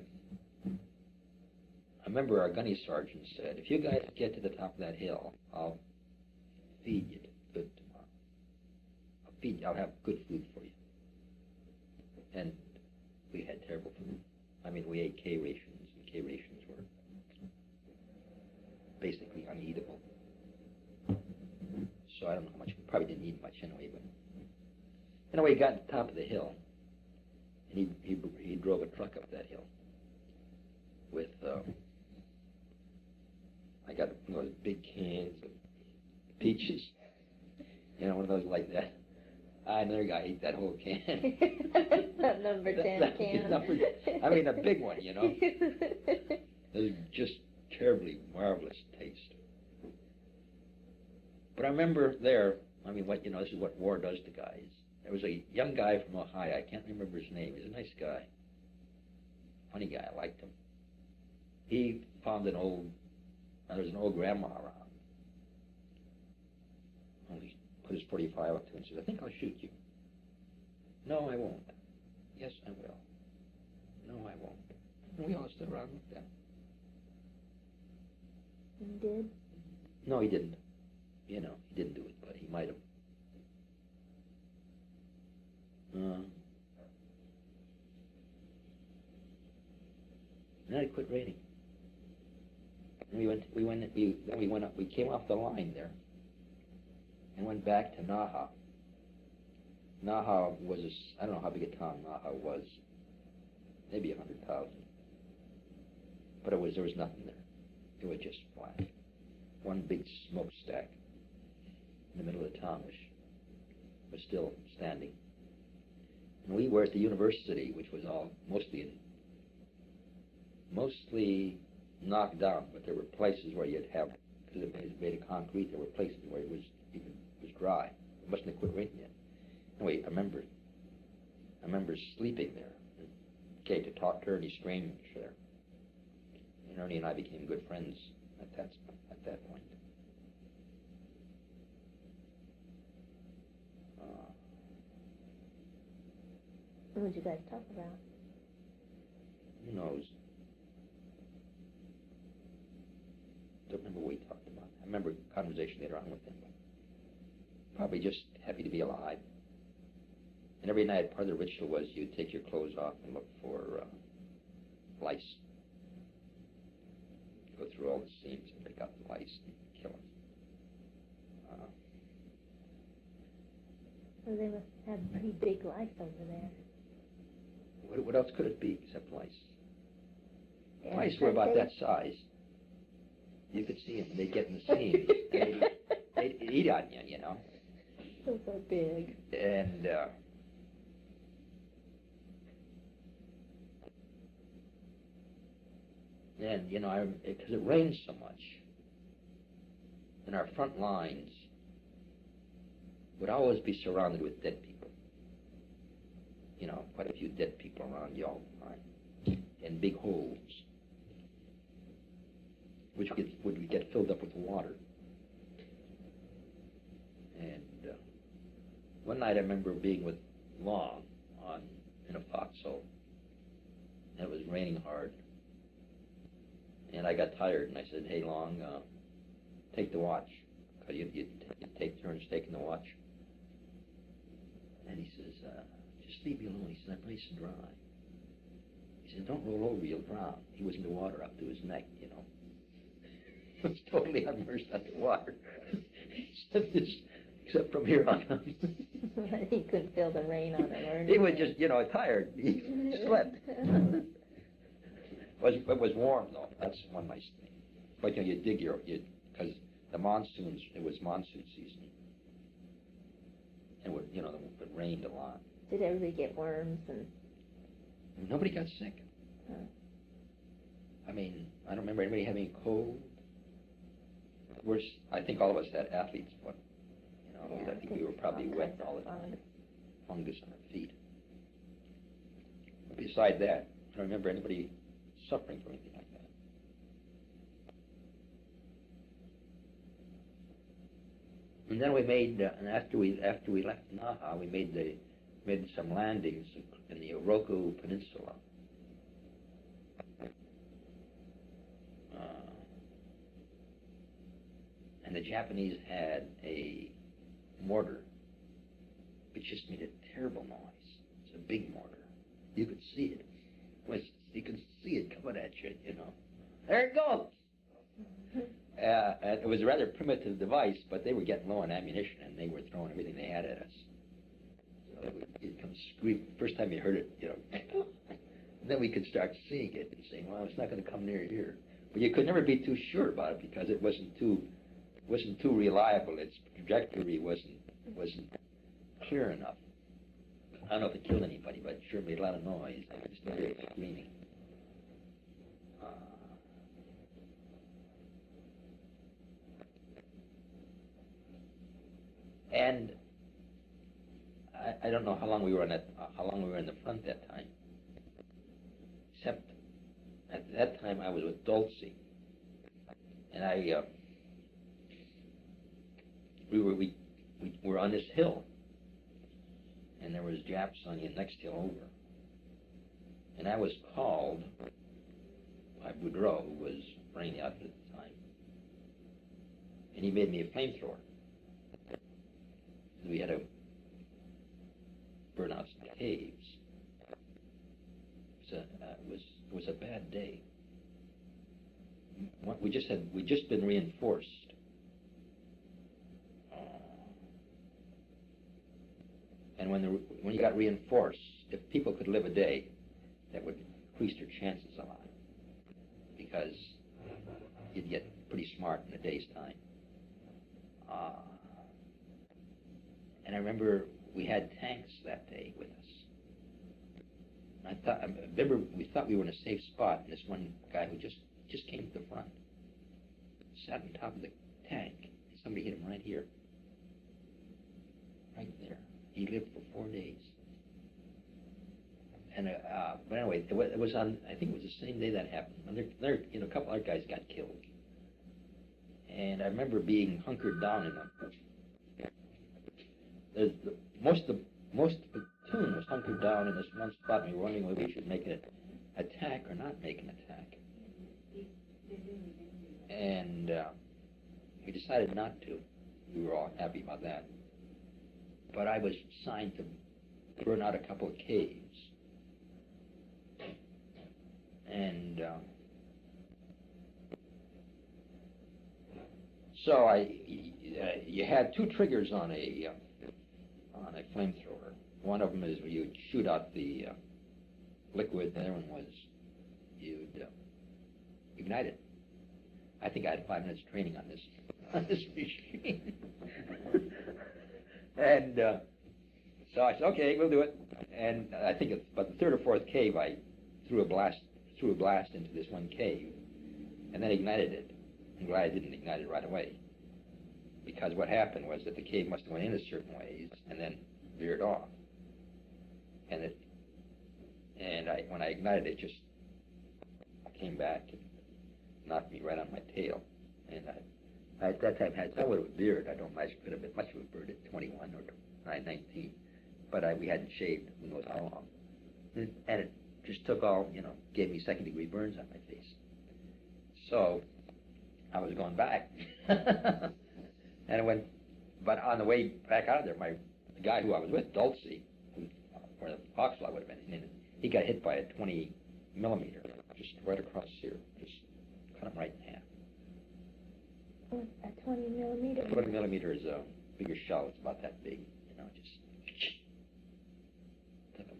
remember our gunny sergeant said, if you guys get to the top of that hill, I'll feed you good tomorrow. I'll have good food for you. And we had terrible food. I mean, we ate K rations, and K rations were basically uneatable. So I don't know how much, we probably didn't eat much anyway, but anyway, he got to the top of the hill, and he drove a truck up that hill with, I got one of those big cans of peaches, you know, one of those like that. Another guy ate that whole can. That number 10 can. I mean, a big one, you know. It was just terribly marvelous taste. But I remember there, I mean, this is what war does to guys. There was a young guy from Ohio, I can't remember his name, he's a nice guy. Funny guy, I liked him. He found there was an old grandma around. And he put his .45 up to him and said, I think I'll shoot you. No, I won't. Yes, I will. No, I won't. And we all stood around and looked at him. You did? No, he didn't. You know, he didn't do it, but he might have. Then it quit raining. And we came off the line there and went back to Naha. Naha was, I don't know how big a town Naha was, maybe 100,000. But there was nothing there. It was just flat. One big smokestack in the middle of the town was still standing. And we were at the university, which was all mostly knocked down, but there were places where you'd have, because it was made of concrete, there were places where it was dry. It mustn't have quit raining yet. Anyway, I remember sleeping there. Okay, to talk to Ernie Strange there. And Ernie and I became good friends at that point. What did you guys talk about? Who knows? Don't remember what we talked about. I remember a conversation later on with him. Probably just happy to be alive. And every night, part of the ritual was you'd take your clothes off and look for lice. Go through all the seams and pick out the lice and kill them. Well, they must have pretty big lice over there. What else could it be except lice? Yeah, Lice were about that size. You could see them. They'd get in the seams. They'd eat on you, you know. Those are big. And you know, because it rained so much, and our front lines would always be surrounded with dead people. You know, quite a few dead people around you all the time, in big holes, which would get filled up with water. And one night I remember being with Long in a foxhole, and it was raining hard. And I got tired, and I said, hey, Long, take the watch. Because you'd take turns taking the watch. And he says, just leave me alone. He said, I'm nice and dry. He said, don't roll over, you'll drown. He was in the water up to his neck, you know. He was totally immersed underwater. Except from here on out. He couldn't feel the rain on him. Or He was just, you know, tired. He slept. It was warm, though. That's one nice thing. But, you know, you dig because the monsoons, it was monsoon season. And, you know, it rained a lot. Did everybody get worms and? Nobody got sick. Huh. I mean, I don't remember anybody having a cold. Worse, I think all of us had athlete's foot. You know, Yeah, I think we were probably all wet kinds of all the time. fungus. Fungus on our feet. But beside that, I don't remember anybody suffering from anything like that. And then we made, and after we left Naha, we made some landings in the Oroku Peninsula. And the Japanese had a mortar which just made a terrible noise. It's a big mortar. You could see it. You could see it coming at you, you know. There it goes! And it was a rather primitive device, but they were getting low on ammunition, and they were throwing everything they had at us. So it come scream. First time you heard it, you know. And then we could start seeing it and saying, well, it's not going to come near here. But you could never be too sure about it because it wasn't too reliable. Its trajectory wasn't clear enough. I don't know if it killed anybody, but it sure made a lot of noise. I could just hear it screaming. And I don't know how long we were in the front that time. Except at that time I was with Dulce, and we were on this hill, and there was Japs on the next hill over, and I was called by Boudreau, who was running the outfit at the time, and he made me a flamethrower. We had to burn out some caves. It was a bad day. We just been reinforced. And when you got reinforced, if people could live a day, that would increase their chances a lot, because you'd get pretty smart in a day's time. And I remember we had tanks that day with us. We thought we were in a safe spot, and this one guy who just came to the front sat on top of the tank, and somebody hit him right here, right there. He lived for 4 days. And but anyway, it was on. I think it was the same day that happened. A couple other guys got killed, and I remember being hunkered down in them. Most of the platoon was hunkered down in this one spot, and we were wondering whether we should make an attack or not make an attack. And we decided not to. We were all happy about that. But I was assigned to burn out a couple of caves. And so you had two triggers on a flamethrower. One of them is where you'd shoot out the liquid, the other one was you'd ignite it. I think I had 5 minutes training on this machine. And so I said, okay, we'll do it. And I think it's about the third or fourth cave, I threw a blast into this one cave, and then ignited it. I'm glad I didn't ignite it right away, because what happened was that the cave must have went in a certain ways and then veered off. And when I ignited it, just came back and knocked me right on my tail. And I at that time I would have veered. I don't imagine could have been much of a bird at 21 or 19, but we hadn't shaved who knows how long. And it just took all, gave me second-degree burns on my face. So I was going back, and but on the way back out of there, the guy who I was with, Dulce, who, where the Oxford would have been, and he got hit by a 20 millimeter, just right across here, just cut him right in half. What's that, 20 millimeter? 20 millimeter is a bigger shell. It's about that big, you know, just took him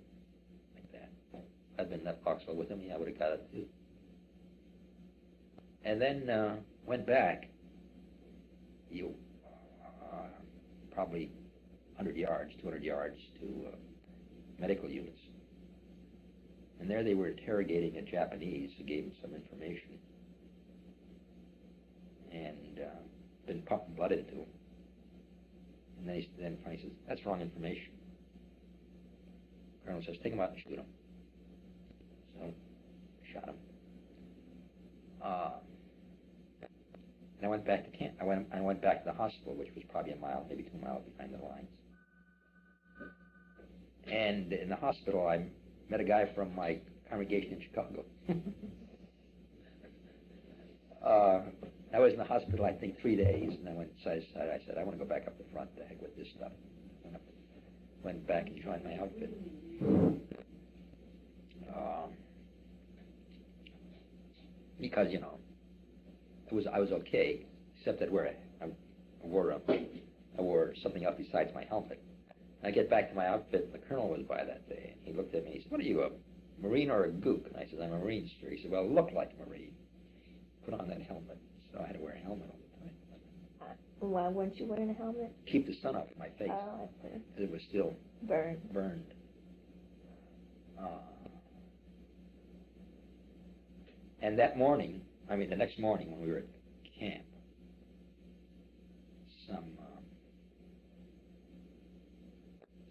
like that. I'd been in that foxhole with him, I would have got it too. And then went back, probably 100 yards, 200 yards to medical units. And there they were interrogating a Japanese who gave them some information. And been pumping blood into him. And then finally says, that's wrong information. Colonel says, take him out and shoot him. So, shot him. And I went back to camp. I went back to the hospital, which was probably a mile, maybe 2 miles behind the lines. And in the hospital, I met a guy from my congregation in Chicago. I was in the hospital, I think, 3 days, and I said, I want to go back up the front. The heck with this stuff. Went back and joined my outfit. Because, you know, I was okay, except that I wore something else besides my helmet. And I get back to my outfit, and the colonel was by that day, and he looked at me, he said, what are you, a Marine or a Gook? And I said, I'm a Marine, sir. He said, well, look like a Marine. Put on that helmet. So I had to wear a helmet all the time. Why weren't you wearing a helmet? Keep the sun off my face. Oh, I see. Because it was still burned. And that morning, the next morning when we were at camp,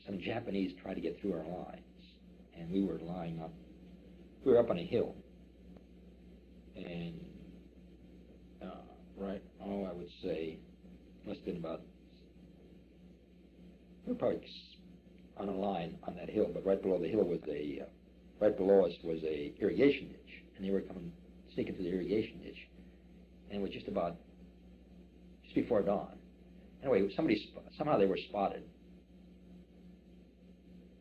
some Japanese tried to get through our lines, and we were up on a hill, and I would say, must have been about, we were probably on a line on that hill, but right below the hill was right below us was a irrigation ditch, and they were sneaking through the irrigation ditch, and it was just before dawn. Anyway, somehow they were spotted,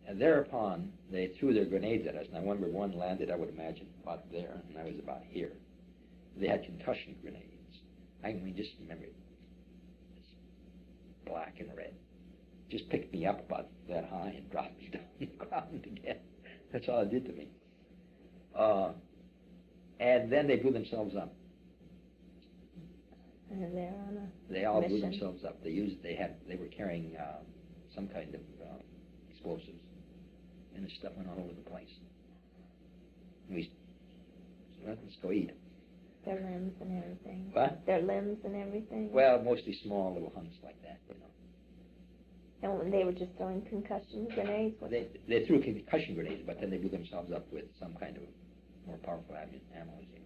and thereupon they threw their grenades at us, and I remember one landed, I would imagine, about there, and I was about here. They had concussion grenades. Just remember it. It's black and red. Just picked me up about that high and dropped me down on the ground again. That's all it did to me. And then they blew themselves up. And they're on a They all mission. blew themselves up. They were carrying some kind of explosives, and the stuff went all over the place. And we said, let's go eat. Their limbs and everything. What? Their limbs and everything. Well, mostly small little hunks like that, you know. And when they were just throwing concussion grenades? They threw concussion grenades, but then they blew themselves up with some kind of more powerful ammo, you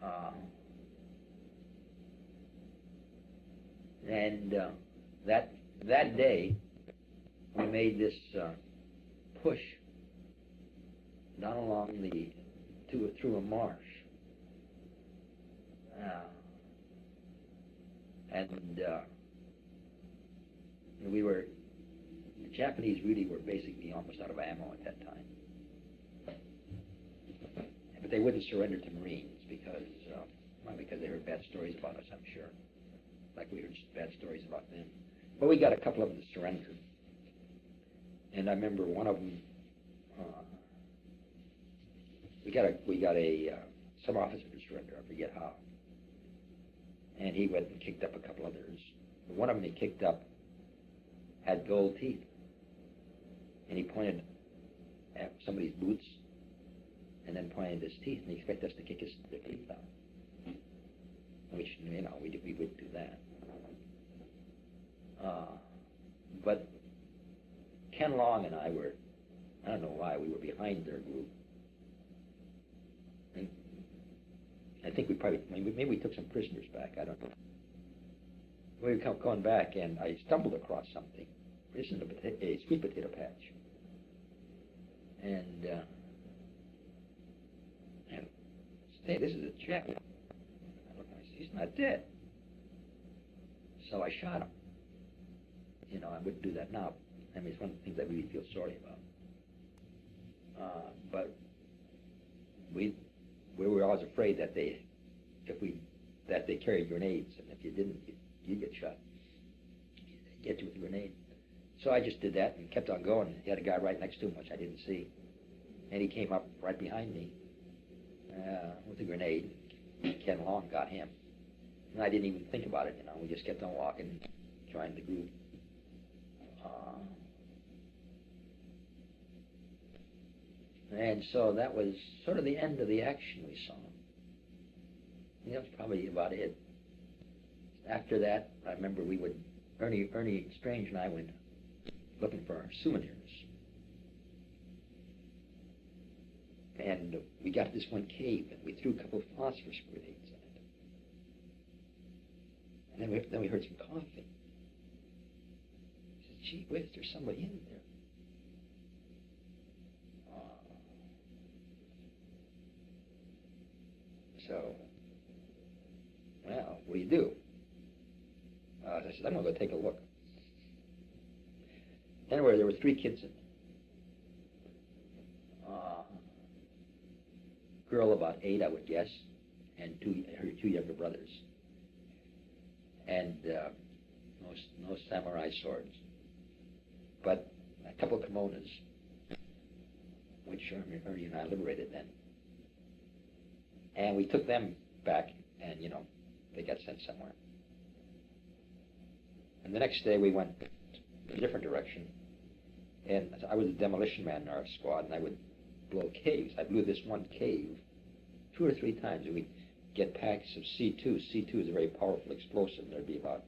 know. And that day, we made this push down along through a marsh. The Japanese really were basically almost out of ammo at that time. But they wouldn't surrender to Marines because they heard bad stories about us, I'm sure. Like we heard bad stories about them. But we got a couple of them to surrender. And I remember one of them, we got a some officer to surrender, I forget how. And he went and kicked up a couple others. But one of them he kicked up had gold teeth. And he pointed at somebody's boots and then pointed his teeth, and he expected us to kick their teeth out. Which, you know, we wouldn't do that. But Ken Long and I don't know why, we were behind their group. And I think maybe we took some prisoners back, I don't know. We were going back, and I stumbled across something. This is a sweet potato patch. And hey, this is a Jap. I look, I said, he's not dead. So I shot him. I wouldn't do that now. I mean, it's one of the things I really feel sorry about. But we were always afraid that they carried grenades, and if you didn't, you'd get shot. They'd get you with a grenade. So I just did that and kept on going. He had a guy right next to him, which I didn't see, and he came up right behind me with a grenade. Ken Long got him, and I didn't even think about it. We just kept on walking, joined the group. And so that was sort of the end of the action we saw. That was probably about it. After that, I remember Ernie Strange and I went looking for souvenirs. And we got to this one cave, and we threw a couple of phosphorus grenades in it. And then we heard some coughing. I said, gee whiz, there's somebody in there. So, well, what do you do? I said, I'm going to go take a look. Anyway, there were 3 kids in there. Girl about 8, I would guess, and her 2 younger brothers. And no samurai swords, but a couple of kimonos, which Ernie and I liberated then. And we took them back, and, they got sent somewhere. And the next day we went a different direction. And I was a demolition man in our squad, and I would blow caves. I blew this one cave 2 or 3 times, and we'd get packs of C2. C2 is a very powerful explosive. There'd be about,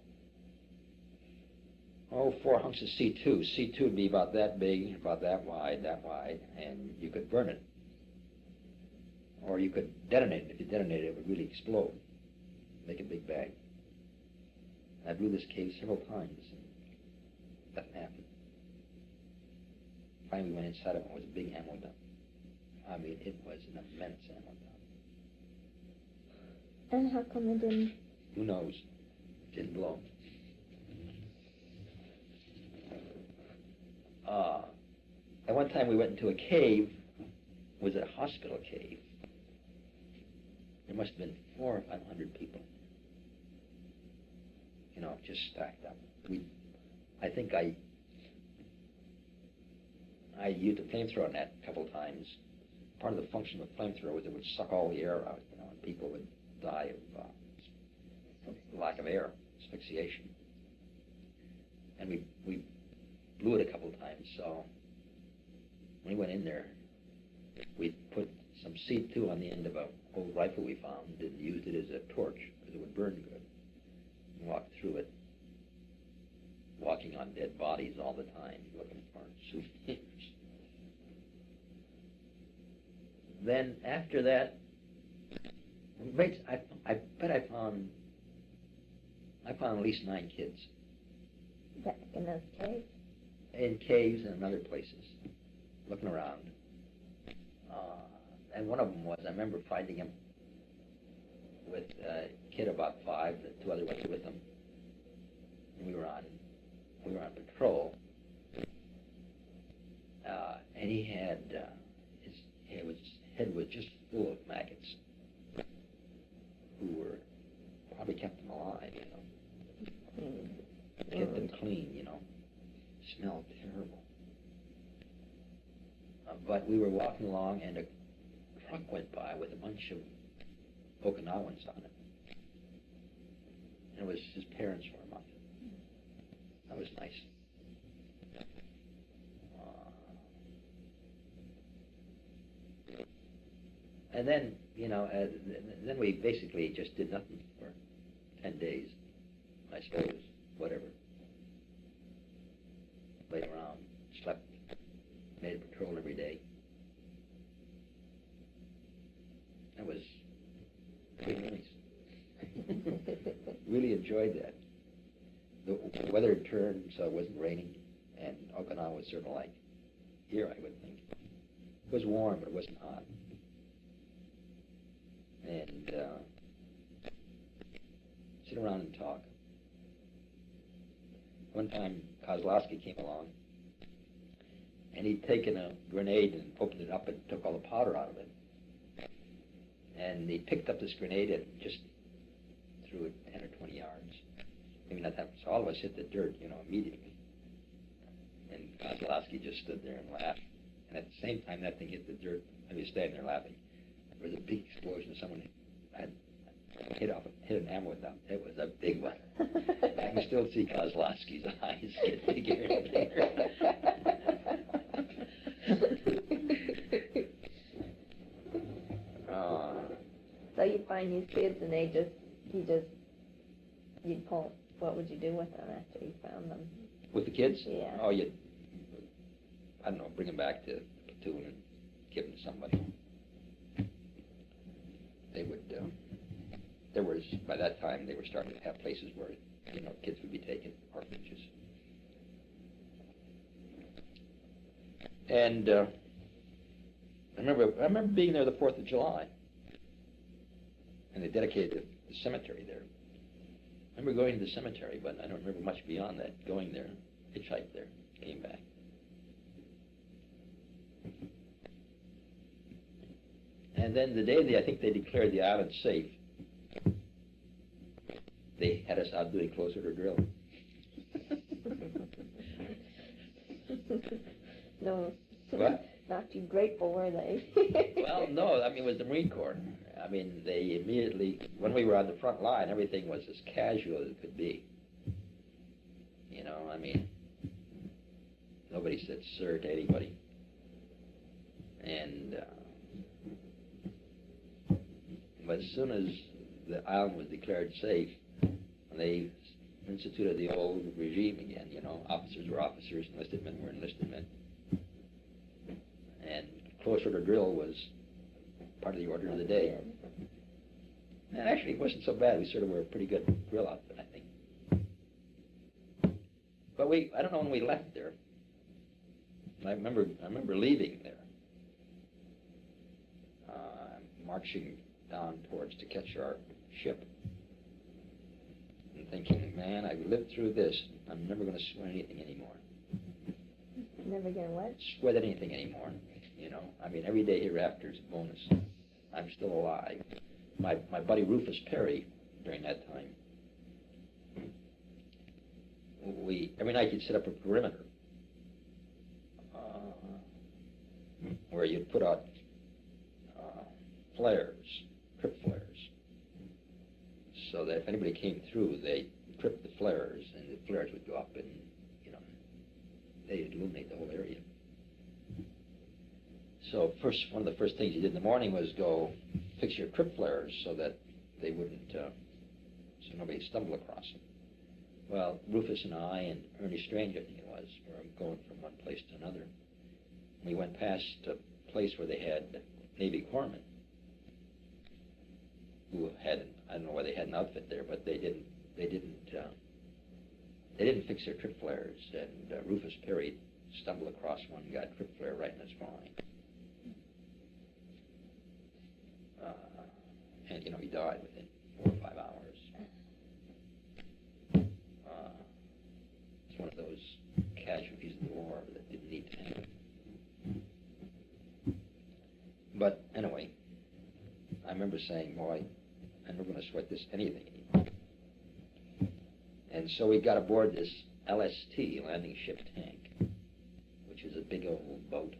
4 hunks of C2. C2 would be about that big, about that wide, and you could burn it. Or you could detonate it. If you detonate it, it would really explode, make a big bang. And I blew this cave several times, and nothing happened. Finally, we went inside of it. It was a big ammo dump. I mean, it was an immense ammo dump. And how come it didn't? Who knows? It didn't blow. At one time, we went into a cave. It was a hospital cave. There must have been 400 or 500 people. Just stacked up. I think I used a flamethrower net a couple times. Part of the function of the flamethrower was it would suck all the air out, and people would die of lack of air, asphyxiation. And we blew it a couple times, so when we went in there, we put some C2 on the end of an old rifle we found and used it as a torch because it would burn good. And walked through it, walking on dead bodies all the time, looking for souvenirs. Then after that, I bet I found at least 9 kids. Back in those caves? In caves and in other places, looking around. And one of them was, I remember finding him with a kid about 5, the 2 other ones with him. And we were on patrol. And he had, his head was just full of maggots who were, probably kept him alive, Kept him clean, Smelled terrible. But we were walking along, and a truck went by with a bunch of Okinawans on it. And it was his parents were among them. That was nice. And then, then we basically just did nothing for 10 days, I suppose, whatever. Laid around, slept, made a patrol every day. That was pretty nice. Really enjoyed that. The weather had turned, so it wasn't raining, and Okinawa was sort of like here, I would think. It was warm, but it wasn't hot. And sit around and talk. One time, Kozlowski came along, and he'd taken a grenade and opened it up and took all the powder out of it. And he picked up this grenade and just threw it 10 or 20 yards. Maybe not that much. So all of us hit the dirt, immediately. And Kozlowski just stood there and laughed. And at the same time that thing hit the dirt, I was standing there laughing. There was a big explosion. Someone had hit an ammo with them. It was a big one. I can still see Kozlowski's eyes get bigger and bigger. So you'd find these kids and you'd pull, what would you do with them after you found them? With the kids? Yeah. Oh, I don't know, bring them back to the platoon and give them to somebody. They would, by that time, they were starting to have places where, kids would be taken, orphanages. And I remember being there the 4th of July, and they dedicated the cemetery there. I remember going to the cemetery, but I don't remember much beyond that. Going there, hitchhiked there, came back. And then the day I think they declared the island safe, they had us out doing close order drill. No. What? Not too grateful, were they? Well, no, it was the Marine Corps. They immediately, when we were on the front line, everything was as casual as it could be. Nobody said sir to anybody. And but as soon as the island was declared safe, they instituted the old regime again. Officers were officers, enlisted men were enlisted men. And close order drill was part of the order of the day. And actually, it wasn't so bad. We sort of were a pretty good drill outfit, I think. But I don't know when we left there. I remember leaving there, marching down towards to catch our ship, and thinking, man, I've lived through this. I'm never going to sweat anything anymore. Never get what? Sweat anything anymore. Every day hereafter is a bonus. I'm still alive. My buddy Rufus Perry, during that time, every night you'd set up a perimeter where you'd put out flares, trip flares, so that if anybody came through, they'd trip the flares, and the flares would go up, and they'd illuminate the whole area. So one of the first things you did in the morning was go fix your trip flares so that they wouldn't, so nobody would stumble across them. Well, Rufus and I and Ernie Strange, I think it was, were going from one place to another. We went past a place where they had Navy corpsmen who had, I don't know why they had an outfit there, but they didn't fix their trip flares, and Rufus Perry stumbled across one, got a trip flare right in his spine. And he died within 4 or 5 hours. It's one of those casualties of the war that didn't need to happen. But anyway, I remember saying, boy, I'm never going to sweat anything anymore. And so we got aboard this LST, landing ship tank, which is a big old boat.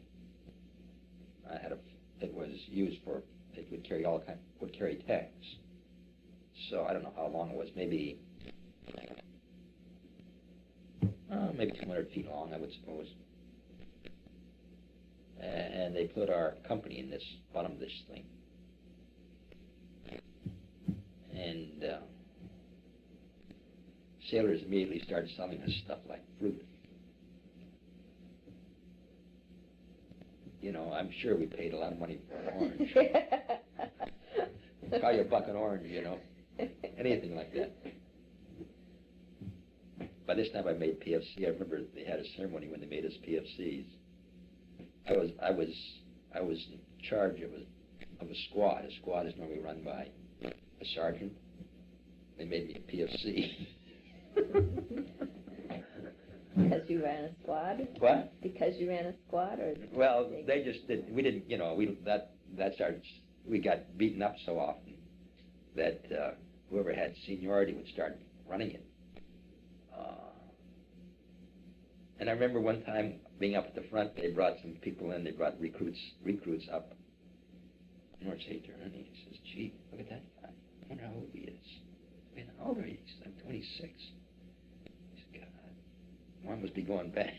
It was used for, it would carry tanks. So I don't know how long it was, maybe 200 feet long, I would suppose. And they put our company in this bottom of this thing. And sailors immediately started selling us stuff like fruit. I'm sure we paid a lot of money for an orange. Call you $1 an orange, anything like that. By this time I made PFC. I remember they had a ceremony when they made us PFCs. I was in charge of a squad. A squad is normally run by a sergeant. They made me a PFC. Because you ran a squad? What? Because you ran a squad, or? Well, they just did. We didn't. We got beaten up so often that whoever had seniority would start running it. And I remember one time being up at the front, they brought some people in. They brought recruits up. And George said to her, and he says, "Gee, look at that guy. I wonder how old he is." Man, how old are you? He said, "I'm 26." He said, "God, one must be going bad.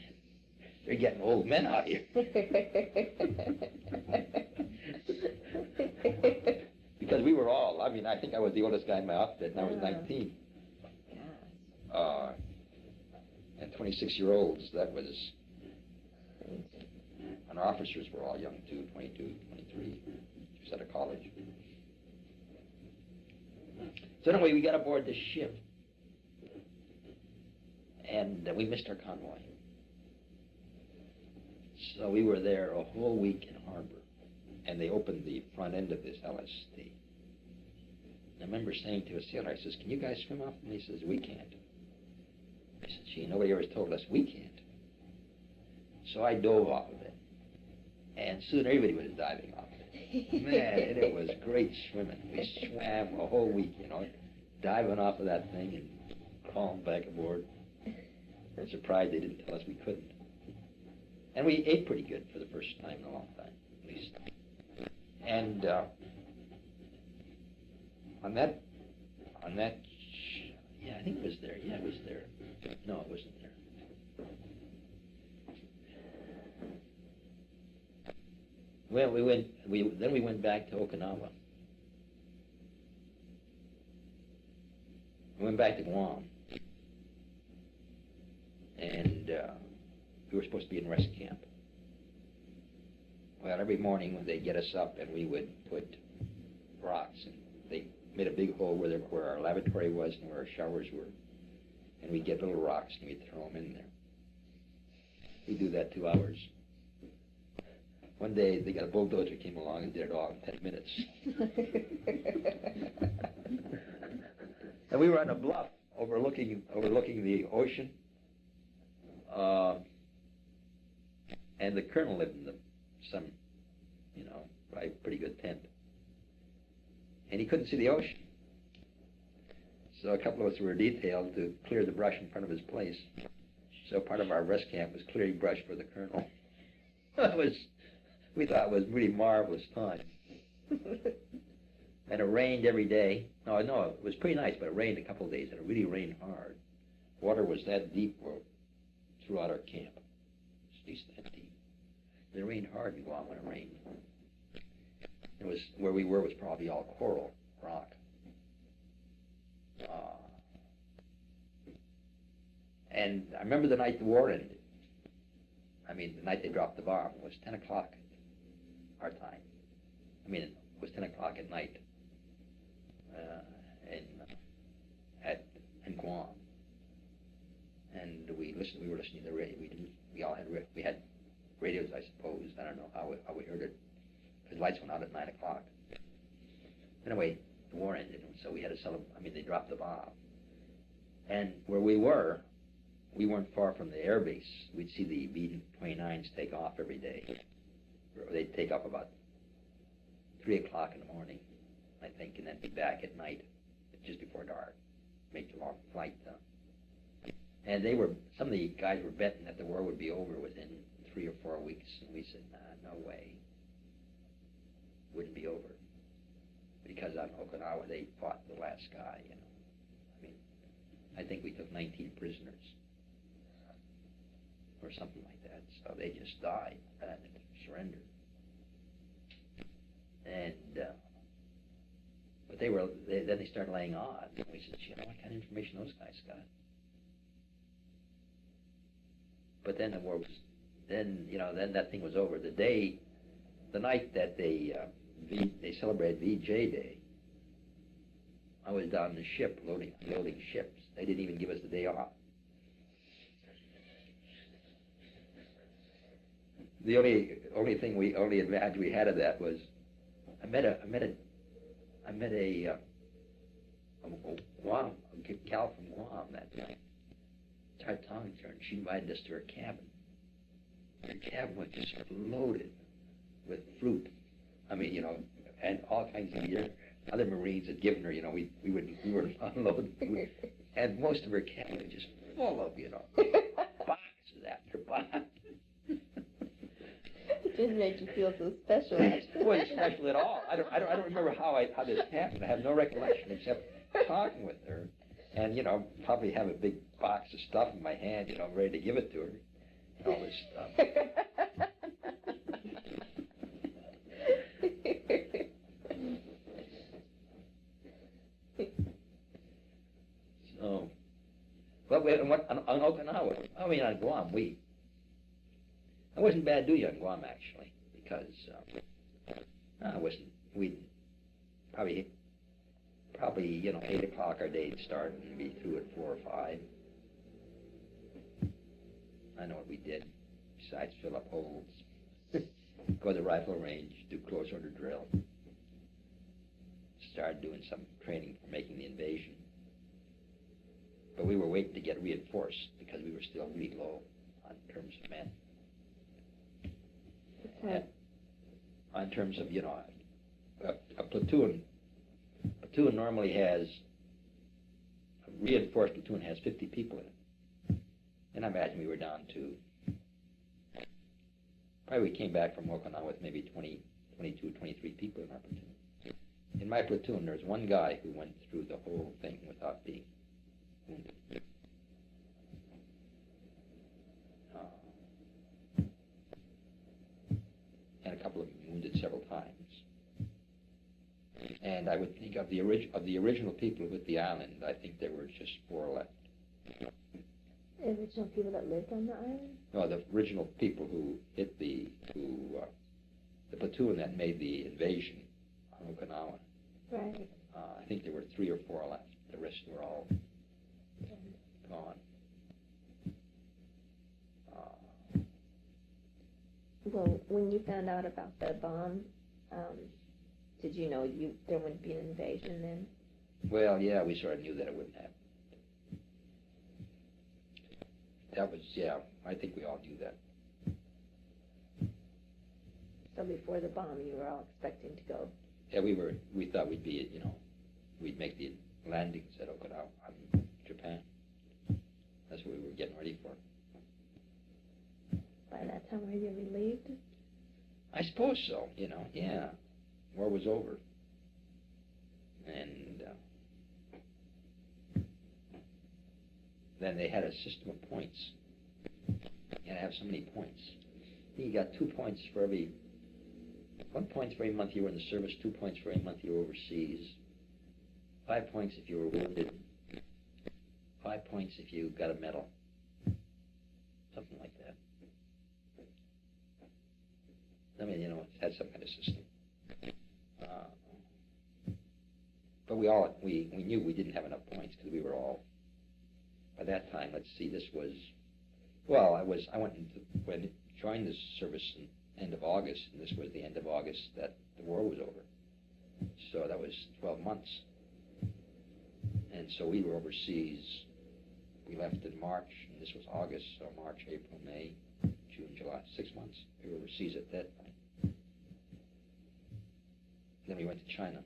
They're getting old men out here." Because we were all, I think I was the oldest guy in my outfit, and I was 19. And 26-year-olds, that was, and our officers were all young too, 22, 23, just out of college. So anyway, we got aboard this ship, and we missed our convoy. So we were there a whole week in harbor, and they opened the front end of this LST. And I remember saying to a sailor, I says, "Can you guys swim off?" And he says, "We can't." I said, "Gee, nobody ever told us we can't." So I dove off of it, and soon everybody was diving off of it. Man, and it was great swimming. We swam a whole week, diving off of that thing and crawling back aboard. I'm surprised they didn't tell us we couldn't. And we ate pretty good for the first time in a long time, at least. And on that, yeah, I think it was there. Yeah, it was there. No, it wasn't there. Well, then we went back to Okinawa. We went back to Guam, and we were supposed to be in rest camp. Well, every morning they'd get us up, and we would put rocks, and they made a big hole where our lavatory was and where our showers were, and we'd get little rocks and we'd throw them in there. We'd do that 2 hours. One day they got a bulldozer came along and did it all in 10 minutes. And we were on a bluff overlooking the ocean. And the colonel lived in probably pretty good tent. And he couldn't see the ocean. So a couple of us were detailed to clear the brush in front of his place. So part of our rest camp was clearing brush for the colonel. We thought it was a really marvelous time. And it rained every day. No, it was pretty nice, but it rained a couple of days, and it really rained hard. Water was that deep throughout our camp. At least that deep. And it rained hard in Guam when it rained. It was where we were was probably all coral rock. And I remember the night the war ended. The night they dropped the bomb. It was 10 o'clock our time. It was 10 o'clock at night in Guam. And we were listening to the radio. We had radios, I suppose. I don't know how we heard it. Because lights went out at 9 o'clock. Anyway, the war ended, and so we had to celebrate. They dropped the bomb. And where we weren't far from the air base. We'd see the B-29s take off every day. They'd take off about 3 o'clock in the morning, I think, and then be back at night, just before dark. Make the long flight. And some of the guys were betting that the war would be over within 3 or 4 weeks, and we said, no way. Wouldn't be over. Because on Okinawa, they fought the last guy, I think we took 19 prisoners. Or something like that. So they just died and surrendered. And but then they started laying odds. And we said, what kind of information those guys got? But then the war was, then that thing was over. The night that they celebrated VJ Day, I was down the ship loading ships. They didn't even give us the day off. The only advantage we had of that was I met a gal from Guam that night. started talking to her, and she invited us to her cabin. Her cabin was just loaded with fruit. I mean, and all kinds of other Marines had given her, we were unloading food. And most of her cabin was just full of, boxes after boxes. It didn't make you feel so special. It wasn't special at all. I don't remember how this happened. I have no recollection except talking with her, and probably have a big box of stuff in my hand, ready to give it to her, and all this stuff. So, but on Okinawa, on Guam, I wasn't bad duty on Guam actually, because we'd probably 8 o'clock our day'd start and be through at 4 or 5. I know what we did besides fill up holes, go to the rifle range, do close order drill, start doing some training for making the invasion. But we were waiting to get reinforced because we were still really low on terms of men. Okay. In terms of, a platoon normally has, a reinforced platoon has 50 people in it. And I imagine we were down to, probably we came back from Okinawa with maybe 20, 22, 23 people in our platoon. In my platoon, there was one guy who went through the whole thing without being wounded. And a couple of them wounded several times. And I would think of the original people with the island, I think there were just 4 left. The original people that lived on the island? No, the original people who hit the platoon that made the invasion on Okinawa. Right. I think there were 3 or 4 left. The rest were all gone. Well, when you found out about the bomb, did you know there wouldn't be an invasion then? Well, yeah, we sort of knew that it wouldn't happen. That was, yeah, I think we all knew that. So before the bomb, you were all expecting to go? Yeah, we thought we'd be, we'd make the landings at Okinawa, on Japan. That's what we were getting ready for. By that time, were you relieved? I suppose so, yeah. War was over. And then they had a system of points. You had to have so many points. You got 2 points for every, 1 point for every month you were in the service, 2 points for every month you were overseas, 5 points if you were wounded, 5 points if you got a medal. Something like that. I mean, it had some kind of system. But we knew we didn't have enough points because we were all, by that time, let's see, this was, well, I joined the service in end of August, and this was the end of August that the war was over. So that was 12 months. And so we were overseas. We left in March, and this was August, so March, April, May, June, July, 6 months. We were overseas at that point. Then we went to China.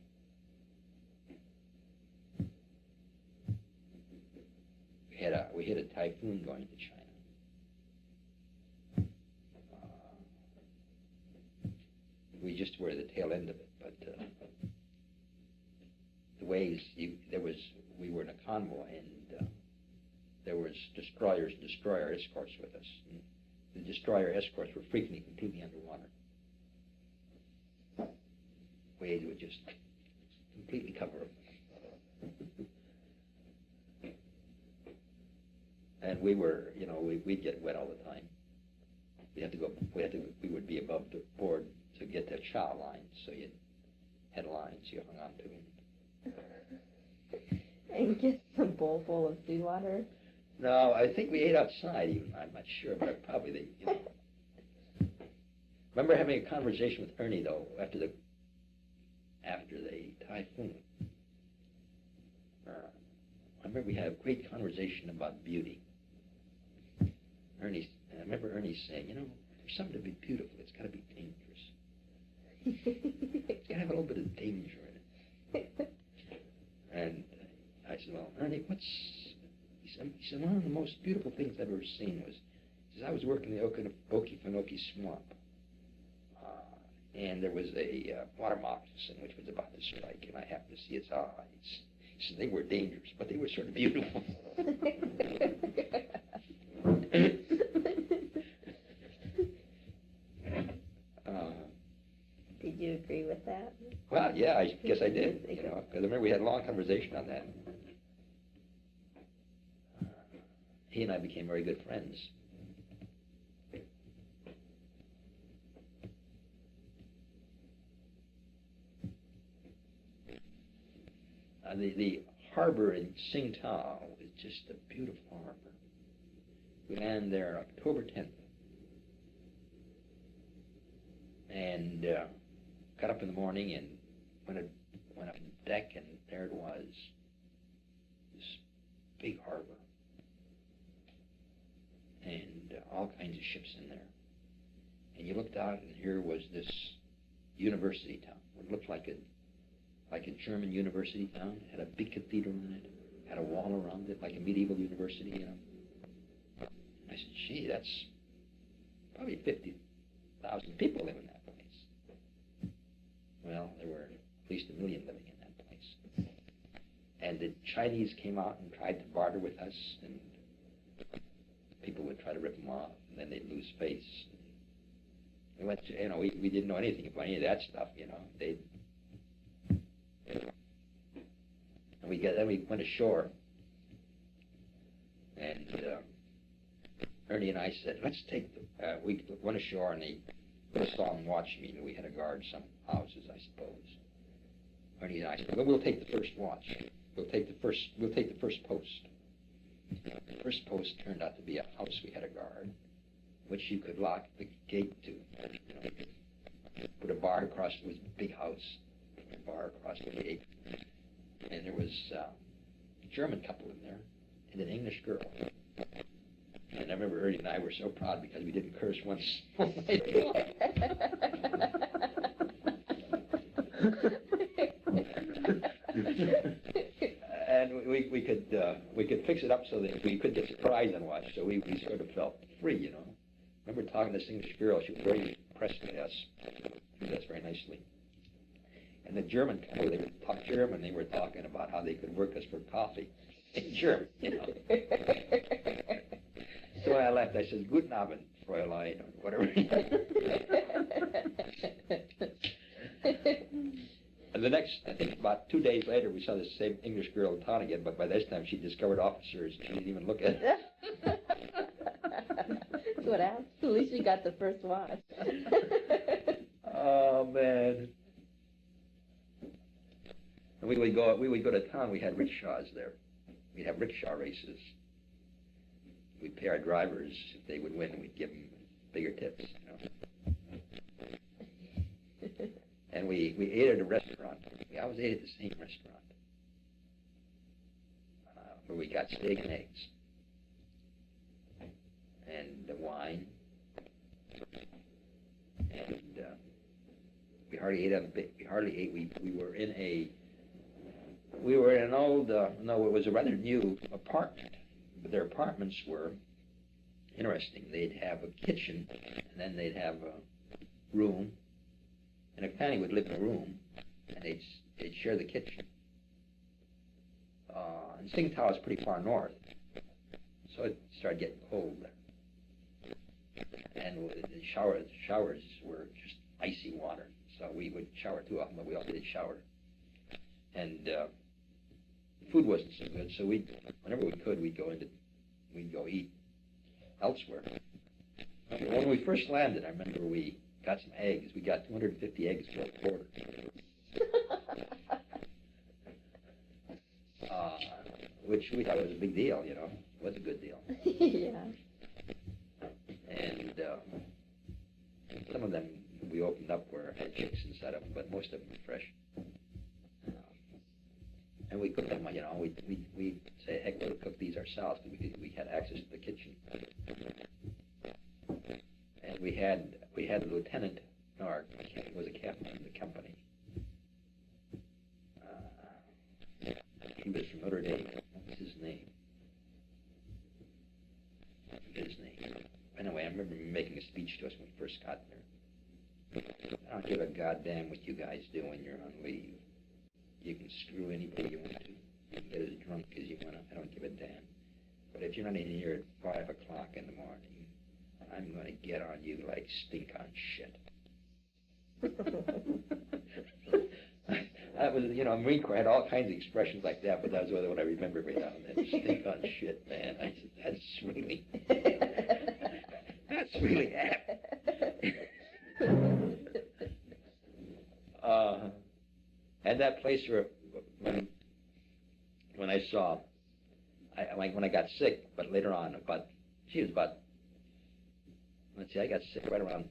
We hit a typhoon going to China. We just were the tail end of it, but the waves, we were in a convoy, and there was destroyers and destroyer escorts with us. And the destroyer escorts were frequently completely underwater. Waves would just completely cover them. And we were, we'd get wet all the time. We would be above the board to get the chow lines, so you had lines you hung on to. And get some bowl full of seawater? No, I think we ate outside even. I'm not sure, but probably Remember having a conversation with Ernie, though, after the typhoon. I remember we had a great conversation about beauty. I remember Ernie saying, for something to be beautiful, it's got to be dangerous. It's got to have a little bit of danger in it. And I said, well, Ernie, he said, one of the most beautiful things I've ever seen was, he says, I was working in the Okefenokee Swamp, and there was a water moccasin which was about to strike, and I happened to see its eyes. He said, they were dangerous, but they were sort of beautiful. Did you agree with that? Well, yeah, I guess I did, because I remember we had a long conversation on that. He and I became very good friends. The harbor in Tsingtao is just a beautiful harbor. We landed there October 10th. And got up in the morning and went up on deck, and there it was, this big harbor. And all kinds of ships in there. And you looked out, and here was this university town. It looked like a German university town. It had a big cathedral in it, had a wall around it, like a medieval university, And I said, gee, that's probably 50,000 people live in that place. Well, there were at least 1 million living in that place. And the Chinese came out and tried to barter with us, and people would try to rip them off, and then they'd lose face. We went to, we didn't know anything about any of that stuff, And then we went ashore, and Ernie and I said, let's take we went ashore, and they put us on watch meeting. We had to guard some houses, I suppose. Ernie and I said, well, we'll take the first watch. We'll take the first post. The first post turned out to be a house we had to guard, which you could lock the gate to. Put a bar across. It was a big house. Put a bar across the gate. And there was a German couple in there and an English girl. And I remember Ernie and I were so proud because we didn't curse once. And we could fix it up so that we could get surprised and watch. So we sort of felt free, I remember talking to this English girl. She was very impressed by us. She did us very nicely. And the German couple, they would talk German. They were talking about how they could work us for coffee in German, So when I left, I said, "Guten Abend, Fräulein," or whatever. And the next, I think about 2 days later, we saw the same English girl in town again, but by this time she discovered officers. She didn't even look at it. That's what happened. At least we got the first watch. Oh, man. And we would go to town. We had rickshaws there. We'd have rickshaw races. We'd pay our drivers. If they would win, we'd give them bigger tips, And we ate at a restaurant. We always ate at the same restaurant, where we got steak and eggs and wine. And we hardly ate on the big. We hardly ate. We were in an old. No, it was a rather new apartment. But their apartments were interesting. They'd have a kitchen, and then they'd have a room, and a family would live in a room, and they'd share the kitchen. And Tsingtao is pretty far north, so it started getting cold there. And the showers were just icy water, so we would shower too often, but we also did shower. And food wasn't so good, so whenever we could, we'd go eat elsewhere. When we first landed, I remember we got some eggs. We got 250 eggs for a quarter. Which we thought was a big deal, It was a good deal. Yeah. And some of them we opened up where had chicks inside of them, but most of them were fresh. And we cooked them, we'd say, heck, we'll cook these ourselves because we had access to the kitchen. we had a lieutenant, no, our captain was a captain of the company. He was from Notre Dame. What was his name? I forget his name. Anyway, I remember him making a speech to us when we first got there. I don't give a goddamn what you guys do when you're on leave. You can screw anybody you want to. You can get as drunk as you want to. I don't give a damn. But if you're not in here at 5 o'clock in the morning, I'm going to get on you like stink on shit. That was, Marine Corps had all kinds of expressions like that, but that was what I remember right now. That stink on shit, man. I said, that's really apt. And that place where, when I saw, when I got sick, but later on, I got sick right around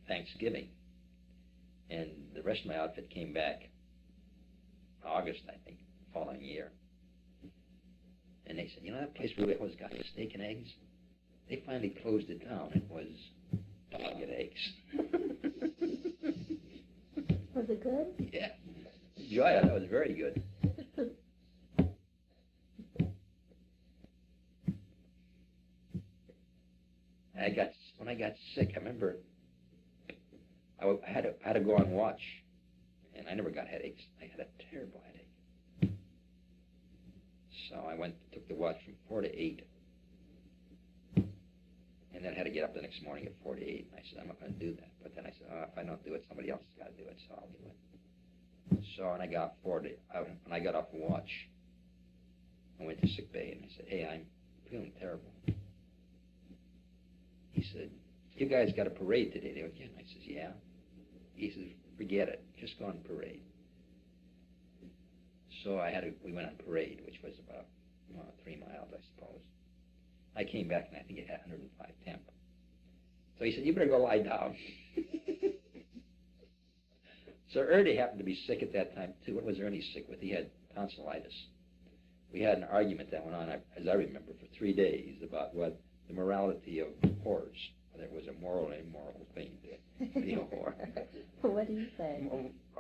Thanksgiving. And the rest of my outfit came back August, I think, following year. And they said, that place where we always got the steak and eggs? They finally closed it down. It was dog and eggs. Was it good? Yeah. Enjoyed it. That was very good. When I got sick, I remember I had to go on watch, and I never got headaches. I had a terrible headache. So I took the watch from 4 to 8, and then had to get up the next morning at 4 to 8. And I said, I'm not going to do that. But then I said, if I don't do it, somebody else has got to do it, so I'll do it. So when I got when I got off the watch, I went to sick bay, and I said, hey, I'm feeling terrible. He said, you guys got a parade today? They went, yeah. I says, yeah. He says, forget it. Just go on parade. So we went on parade, which was about 3 miles, I suppose. I came back, and I think it had 105 temp. So he said, you better go lie down. So Ernie happened to be sick at that time, too. What was Ernie sick with? He had tonsillitis. We had an argument that went on, as I remember, for 3 days about what the morality of whores, whether it was a moral or immoral thing to be a whore. What do you say?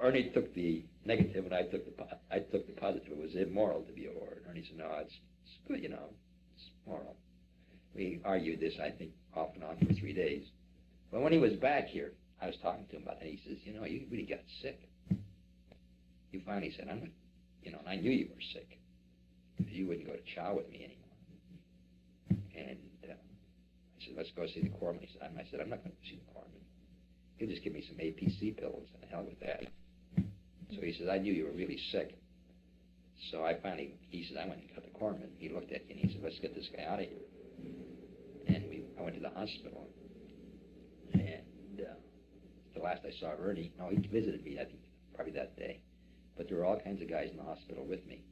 Ernie took the negative, and I took the positive. It was immoral to be a whore. And Ernie said, no, it's good, it's moral. We argued this, I think, off and on for 3 days. But when he was back here, I was talking to him about it, and he says, you really got sick. You finally said, I'm not, and I knew you were sick, because you wouldn't go to chow with me anymore. And I said, let's go see the corpsman. He said, I'm not going to see the corpsman. He'll just give me some APC pills, and the hell with that. So he says, I knew you were really sick. So he said, I went and got the corpsman. He looked at me, and he said, let's get this guy out of here. And I went to the hospital. And the last I saw Ernie, he visited me, I think, probably that day. But there were all kinds of guys in the hospital with me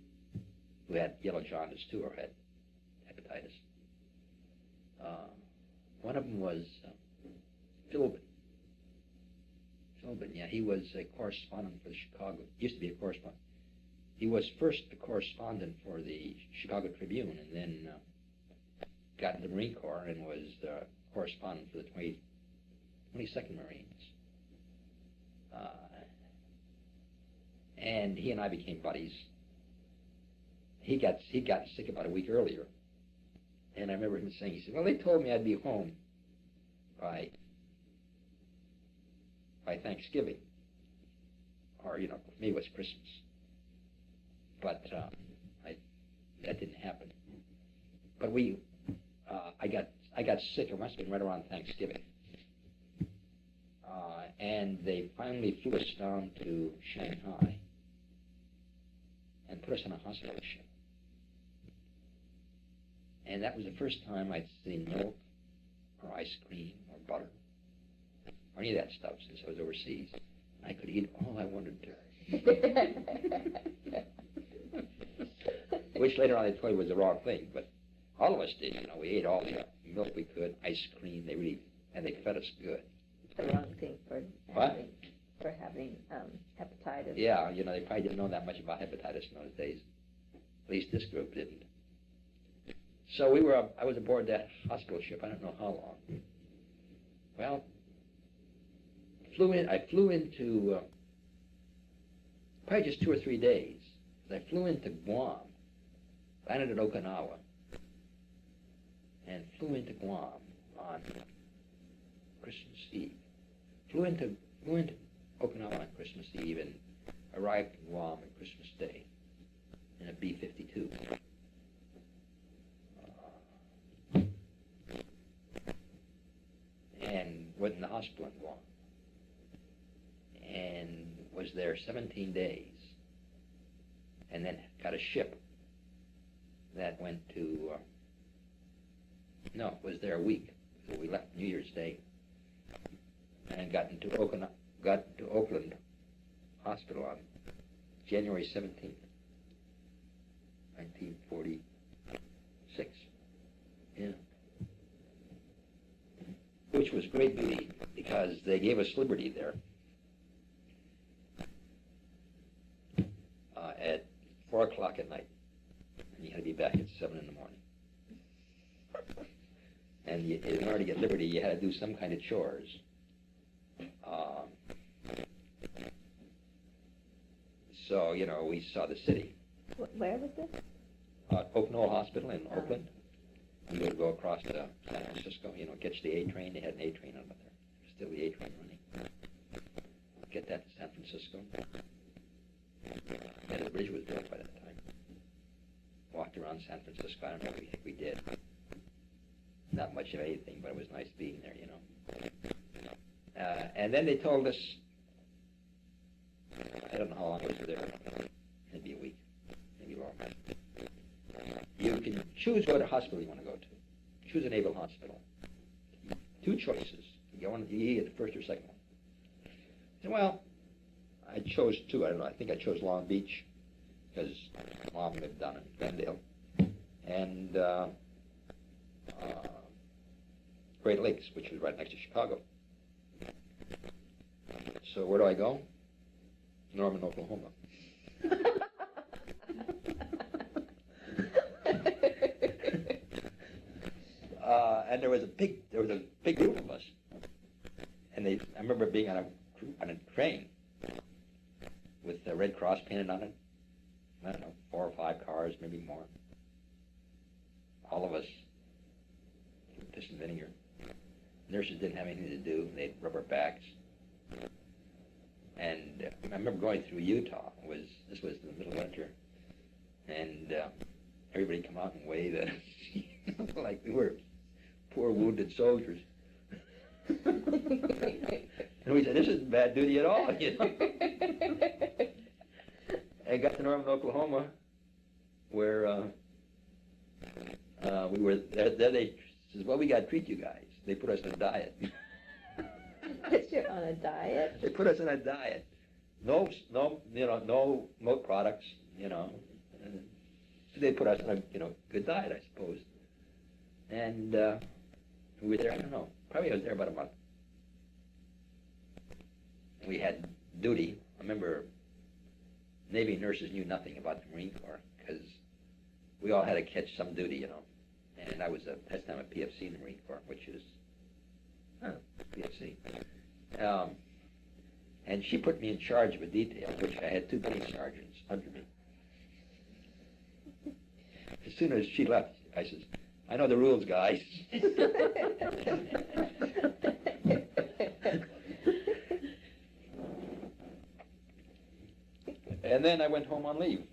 who had yellow jaundice, too, or had hepatitis. One of them was Philbin. Yeah, he was a correspondent for the Chicago, used to be a correspondent. He was first the correspondent for the Chicago Tribune, and then got in the Marine Corps and was correspondent for the 22nd Marines. And he and I became buddies. He got sick about a week earlier. And I remember him saying, he said, well, they told me I'd be home by Thanksgiving. Or, for me it was Christmas. But that didn't happen. But I got sick. It must have been right around Thanksgiving. And they finally flew us down to Shanghai and put us on a hospital ship. And that was the first time I'd seen milk or ice cream or butter or any of that stuff since I was overseas. I could eat all I wanted to. Which later on they told me was the wrong thing, but all of us did. We ate all the milk we could, ice cream. They fed us good. The wrong thing for having hepatitis. Yeah, they probably didn't know that much about hepatitis in those days. At least this group didn't. So I was aboard that hospital ship. I don't know how long. Well, flew into probably just 2 or 3 days. I flew into Guam, landed at Okinawa, and flew into Guam on Christmas Eve. Flew into Okinawa on Christmas Eve and arrived in Guam on Christmas Day in a B-52. And went in the hospital in Guam. And was there 17 days. And then got a ship that went to, was there a week. So we left New Year's Day and got into Oakland Hospital on January 17th, 1946. Yeah. Which was great duty because they gave us liberty there at 4 o'clock at night. And you had to be back at 7 in the morning. And in order to get liberty, you had to do some kind of chores. So, we saw the city. Where was this? Oak Knoll Hospital in Oakland. We would go across to San Francisco, catch the A train. They had an A train over there. Still the A train running. Get that to San Francisco. And the bridge was built by that time. Walked around San Francisco. I don't know what we did. Not much of anything, but it was nice being there, And then they told us, I don't know how long I was there. Maybe a week, maybe longer. You can choose what hospital you want to go to. Choose a naval hospital. 2 choices. You get the first or second one. And well, I chose 2. I don't know. I think I chose Long Beach because Mom lived down in Glendale, and Great Lakes, which was right next to Chicago. So where do I go? Norman, Oklahoma. And there was a big group of us, and I remember being on a train with the Red Cross painted on it. I don't know, 4 or 5 cars, maybe more. All of us piss and vinegar. Nurses didn't have anything to do. They had rubber backs. And I remember going through Utah. This was in the middle of winter, and everybody come out and wave at us like we were poor wounded soldiers. And we said, "This isn't bad duty at all," I got to Norman, Oklahoma, where we were. There they says, "Well, we got to treat you guys." They put us on a diet. You're on a diet? They put us on a diet. No milk products. They put us on a good diet, I suppose. And we were there. I don't know. Probably I was there about a month. We had duty. I remember Navy nurses knew nothing about the Marine Corps because we all had to catch some duty, And I was at that time a PFC in the Marine Corps, which is PFC. And she put me in charge of a detail, which I had 2 petty sergeants under me. As soon as she left, I says, "I know the rules, guys." And then I went home on leave.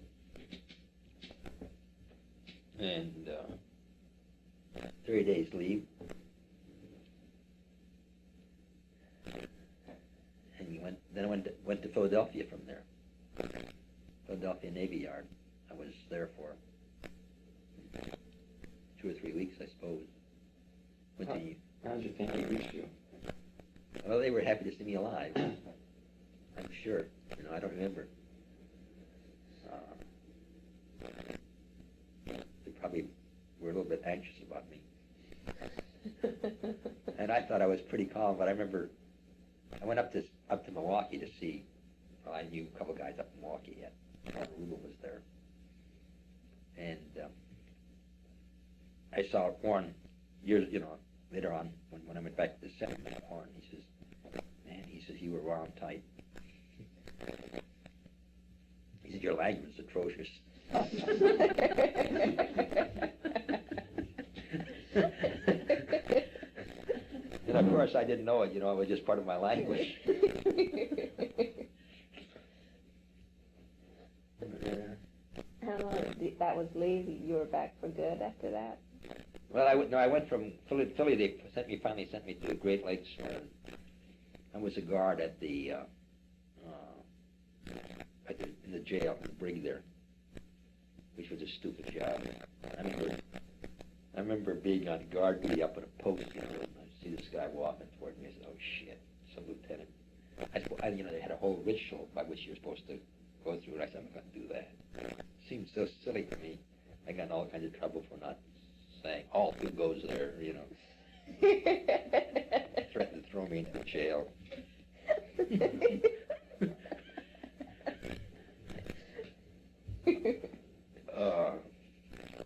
And 30 days leave. And then I went to Philadelphia from there. Philadelphia Navy Yard. I was there for 2 or 3 weeks, I suppose. How did your family reach you? Well, they were happy to see me alive. I'm sure. I don't remember. They probably were a little bit anxious about me. And I thought I was pretty calm, but I remember I went up to Milwaukee to see. Well, I knew a couple of guys up in Milwaukee yet. Rubel was there, and I saw Warren years, later on when I went back to the seminary. Warren, he says, "Man," he says, you were wound tight. He said, your language is atrocious. And of course I didn't know it, you know, it was just part of my language. How long did that was leave? You were back for good after that? Well, I went from Philly. They finally sent me to the Great Lakes. I was a guard at in the jail, in the brig there, which was a stupid job. I remember being on guard duty up at a post, you know, and I see this guy walking toward me. I said, "Oh shit, some lieutenant." You know, they had a whole ritual by which you're supposed to go through, and I said, "I'm not going to do that." It seemed so silly to me. I got in all kinds of trouble for not saying, "All who goes there," you know. Threatened to throw me into jail.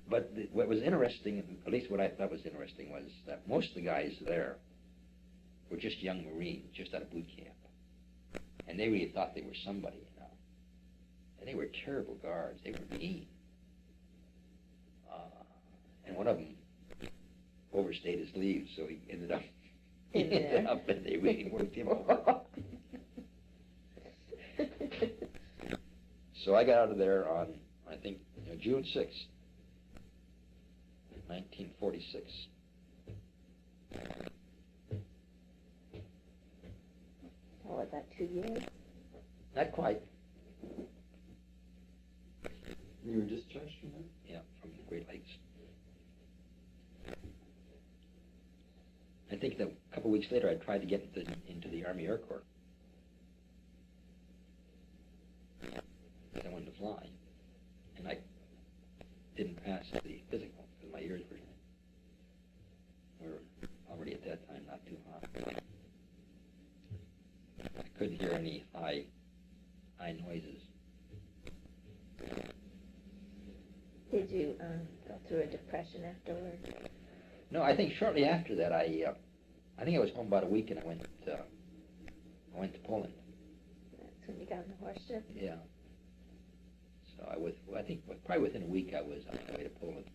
But what was interesting, at least what I thought was interesting, was that most of the guys there were just young Marines, just out of boot camp. And they really thought they were somebody, you know. And they were terrible guards. They were mean. And one of them overstayed his leave, so he ended up and they really worked him over. So I got out of there on, I think, June 6th, 1946. Oh, was that 2 years? Not quite. You were discharged from there? Yeah, from the Great Lakes. I think that a couple of weeks later I tried to get into the Army Air Corps. Because I wanted to fly. And I didn't pass the physical because my ears were already at that time not too hot. I couldn't hear any high noises. Did you go through a depression afterwards? No, I think shortly after that I think I was home about a week and I went to Poland. That's when you got on the horse ship? Yeah. So I think probably within a week I was on my way to Poland.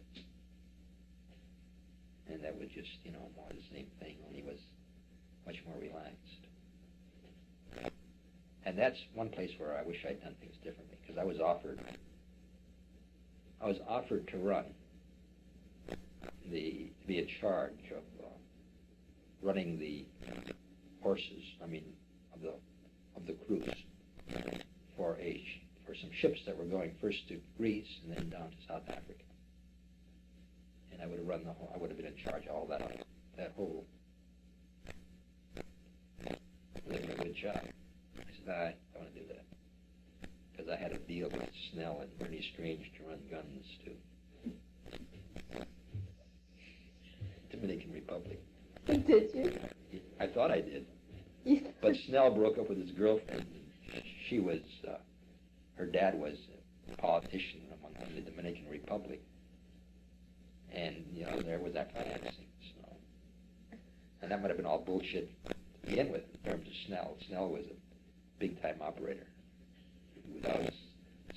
And that was just, more of the same thing, only was much more relaxed. And that's one place where I wish I'd done things differently, because I was offered to run to be in charge of running the horses, of the crews for some ships that were going first to Greece and then down to South Africa. And I would have I would have been in charge of all that whole good job. I said, I don't want to do that. Because I had a deal with Snell and Bernie Strange to run guns to Dominican Republic. Did you? I thought I did. But Snell broke up with his girlfriend. She was, her dad was a politician in the Dominican Republic. And, there was that financing. So. And that might have been all bullshit to begin with in terms of Snell. Snell was a big-time operator without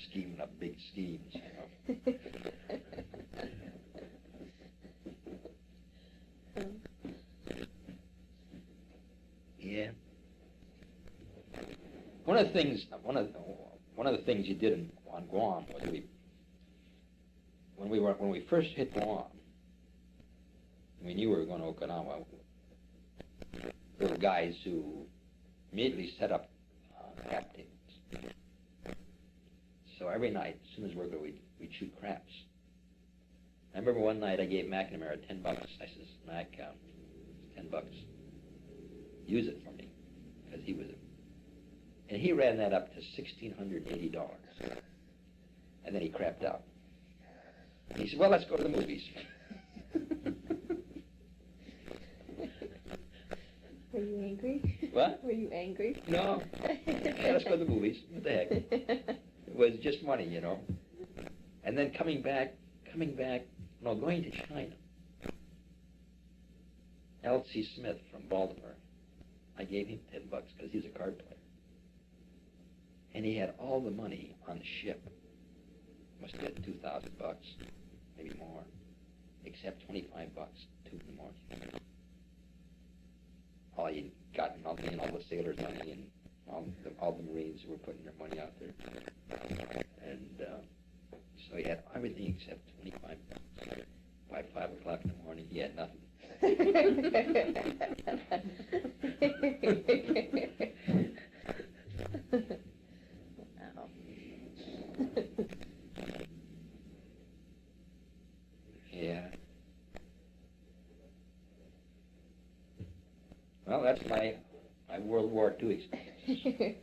scheming up big schemes, Yeah. One of the things you did on Guam was when we first hit Guam, we knew we were going to Okinawa. There were guys who immediately set up crap tables. So every night, as soon as we're good, we'd shoot craps. I remember one night I gave McNamara $10. I says, Mac, $10. Use it for me, because he was and he ran that up to $1,680. And then he crapped out. And he said, well, let's go to the movies. Were you angry? What? Were you angry? No. Yeah, let's go to the movies. What the heck? It was just money, And then going to China. L.C. Smith from Baltimore. I gave him $10 because he's a card player. And he had all the money on the ship. Must have had $2,000, maybe more, except $25, 2 in the morning. All he got, all the sailors' money, and all the Marines who were putting their money out there. And so he had everything except $25. By 5 o'clock in the morning, he had nothing. Wow. Yeah. Well, that's my World War II experience.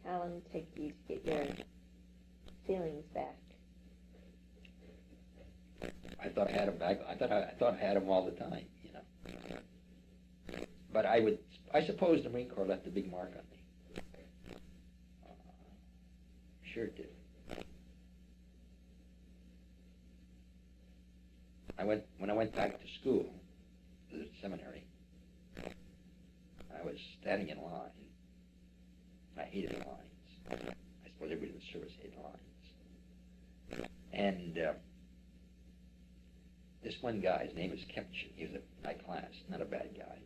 How long did it take you to get your feelings back? I thought I had them back. I thought I had them all the time, you know. But I suppose the Marine Corps left a big mark on me. Sure it did. When I went back to school, the seminary, I was standing in line. I hated lines. I suppose everybody in the service hated lines. And this one guy, his name was Kempchin, he was in my class, not a bad guy.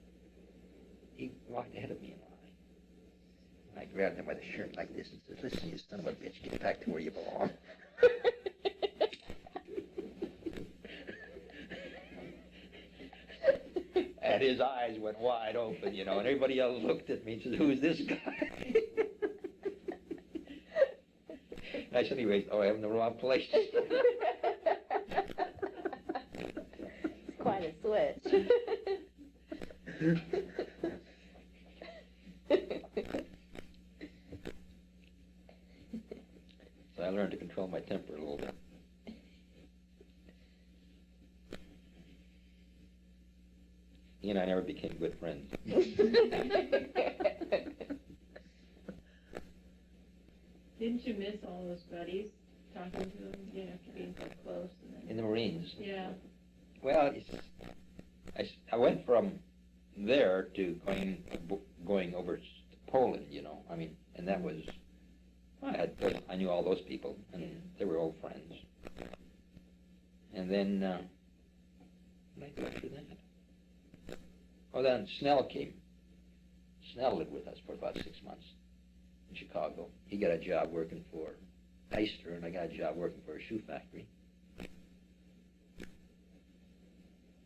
He walked ahead of me in line. I grabbed him by the shirt like this and said, "Listen, you son of a bitch, get back to where you belong." And his eyes went wide open, you know, and everybody else looked at me and said, "Who's this guy?" And I suddenly realized, oh, I'm in the wrong place. It's quite a switch. So I learned to control my temper a little bit. He and I never became good friends. Didn't you miss all those buddies, talking to them, after being so close? And then, In the Marines. yeah. Well, I went from there to going over to Poland, and that was, I knew all those people, and they were old friends. And then, what did I do after that? Oh, then Snell came. Snell lived with us for about 6 months in Chicago. He got a job working for Heister, and I got a job working for a shoe factory.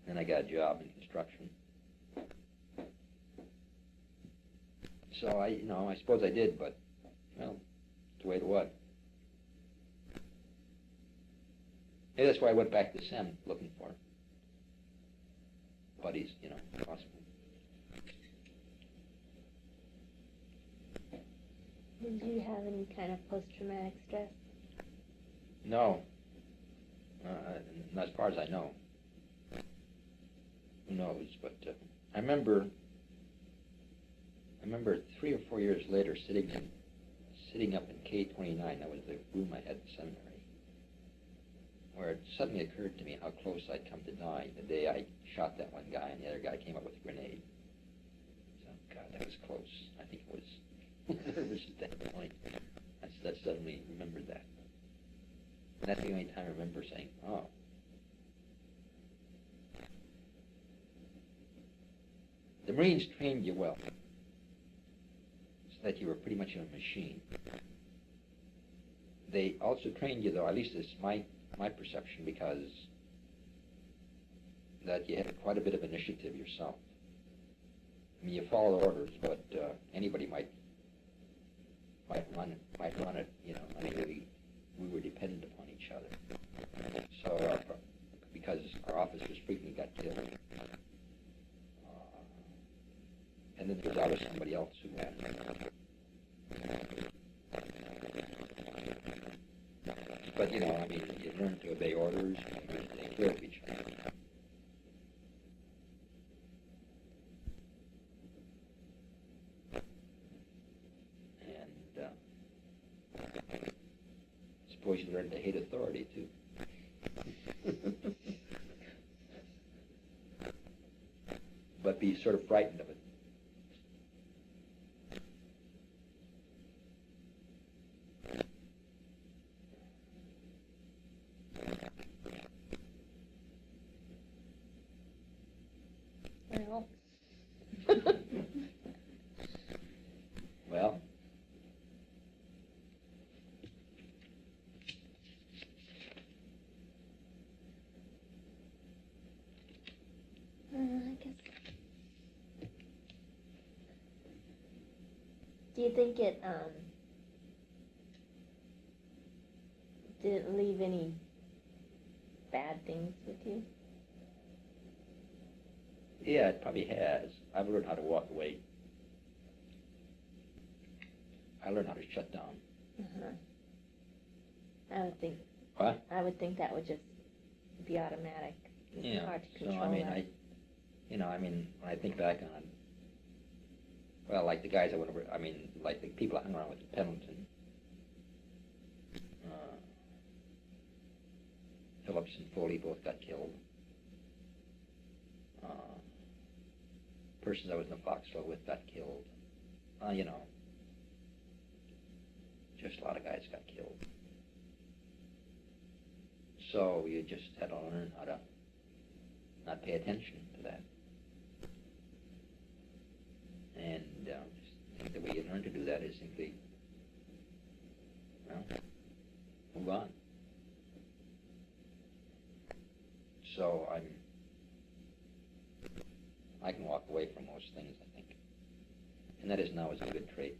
Then I got a job in construction. So I suppose I did, but, well, it's the way it was. Maybe that's why I went back to Sem looking for buddies, possible. Did you have any kind of post-traumatic stress? No. Not as far as I know. Who knows? But I remember 3 or 4 years later sitting up in K-29. That was the room I had in seminary, where it suddenly occurred to me how close I'd come to dying the day I shot that one guy and the other guy came up with a grenade. So, God, that was close. I think it was nervous at that point. I suddenly remembered that. And that's the only time I remember saying, oh. The Marines trained you well, so that you were pretty much a machine. They also trained you, though, at least it's my perception, because that you had quite a bit of initiative yourself. I mean, you followed orders, but anybody might run it, I mean, we were dependent upon each other. So, because our officers frequently got killed. And then there's always somebody else who had it. But, you learn to obey orders and you take care of each other. Suppose you learn to hate authority, too. But might be sort of frightened of it. Well. Well, I guess. Do you think it did it leave any bad things with you? yeah, it probably has. I've learned how to walk away. I learned how to shut down. Uh-huh. I would think. What? I would think that would just be automatic. It's Yeah. hard to So control I mean, that. when I think back on, well, like the guys I went over, like the people I hung around with at Pendleton, Phillips and Foley both got killed. Persons I was in the Foxville with got killed. Just a lot of guys got killed. So you just had to learn how to not pay attention to that. And I think the way you learn to do that is simply, move on. So I can walk away from most things, I think. And that is now is a good trait.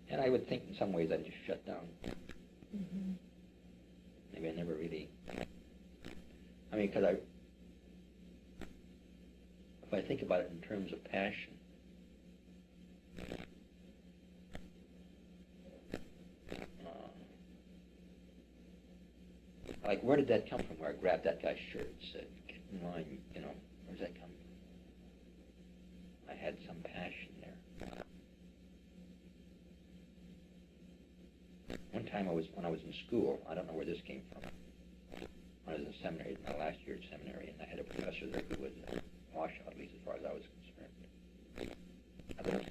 And I would think in some ways I just shut down. Mm-hmm. Maybe I never really, because if I think about it in terms of passion, like where did that come from? Where I grabbed that guy's shirt and said, "Get in line," where's that come from? I had some passion there. One time when I was in school, I don't know where this came from. When I was in seminary, my last year at seminary, and I had a professor there who was a washout, at least as far as I was concerned.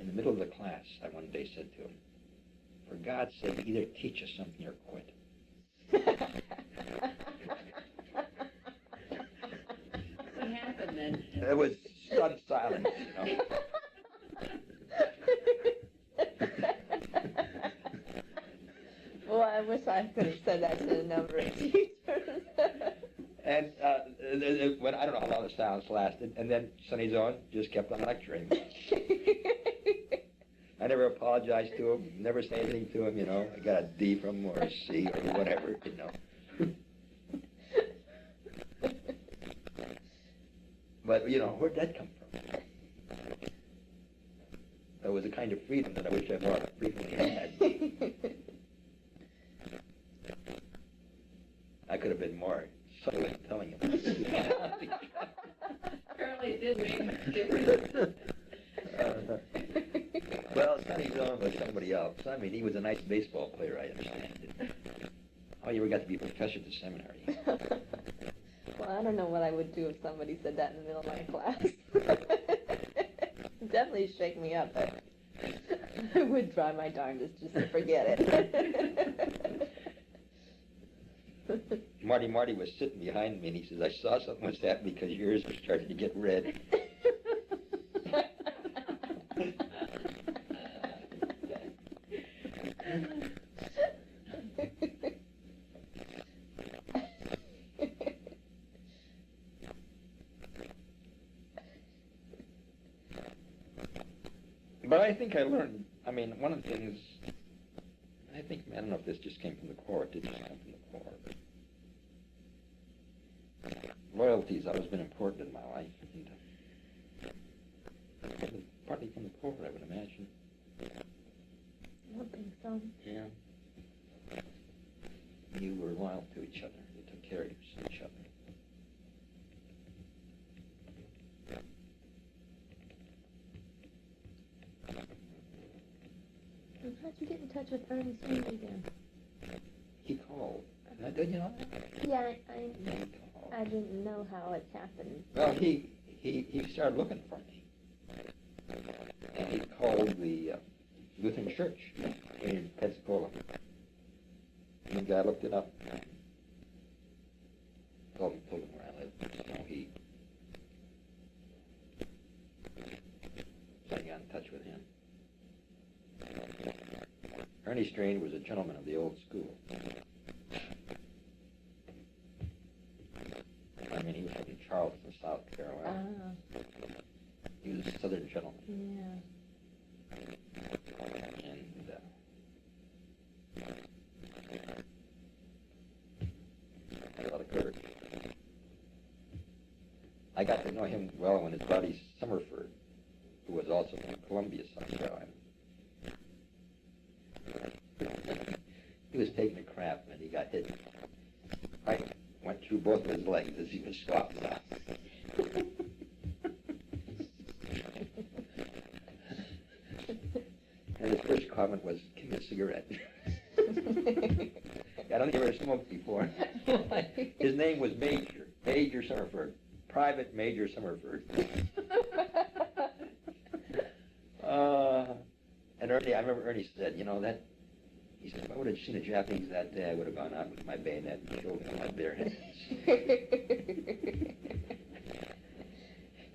In the middle of the class, I one day said to him, "For God's sake, either teach us something or quit." What happened then? It was stunned silence, Well, I wish I could have said that to a number of teachers. And when I don't know how long the silence lasted, and then Sonny Zone just kept on lecturing. I never apologized to him, never said anything to him, I got a D from him or a C or whatever, But, where'd that come from? That was a kind of freedom that I wish I more frequently had. I could have been more subtle in telling him. Apparently it did make a difference. Well, Sonny Zone was somebody else. He was a nice baseball player, I understand. Oh, you ever got to be a professor at the seminary? Well, I don't know what I would do if somebody said that in the middle of my class. Definitely shake me up, but I would try my darndest just to forget it. Marty was sitting behind me, and he says, "I saw something was happening because your ears were starting to get red." But I think I learned, one of the things, I don't know if this just came from the Corps, it did just come from the Corps, but loyalty's always been important in my life, and partly from the Corps, I would imagine. I don't think so. Yeah. You were loyal to each other, you took care of each other. How'd you get in touch with Ernie Sweeney again? He called. And I did, Yeah, I He called. I didn't know how it happened. Well, he started looking for me, and he called the Lutheran Church in Pensacola. And the guy looked it up. Told him where I lived. So he got in touch with him. Ernie Strain was a gentleman of the old school. I mean, he was from Charleston, South Carolina. He was a Southern gentleman. Yeah. And had a lot of courage. I got to know him well when his buddy Summerford, who was also from Columbia, South Carolina. He was taking a crap and he got hit. Right, went through both of his legs as he was squatting down. And his first comment was, "Give me a cigarette." I don't think he ever smoked before. His name was Major Summerford, Private Major Summerford. And Ernie, I remember Ernie said, that, he said, if I would have seen a Japanese that day, I would have gone out with my bayonet and killed him with my bare hands.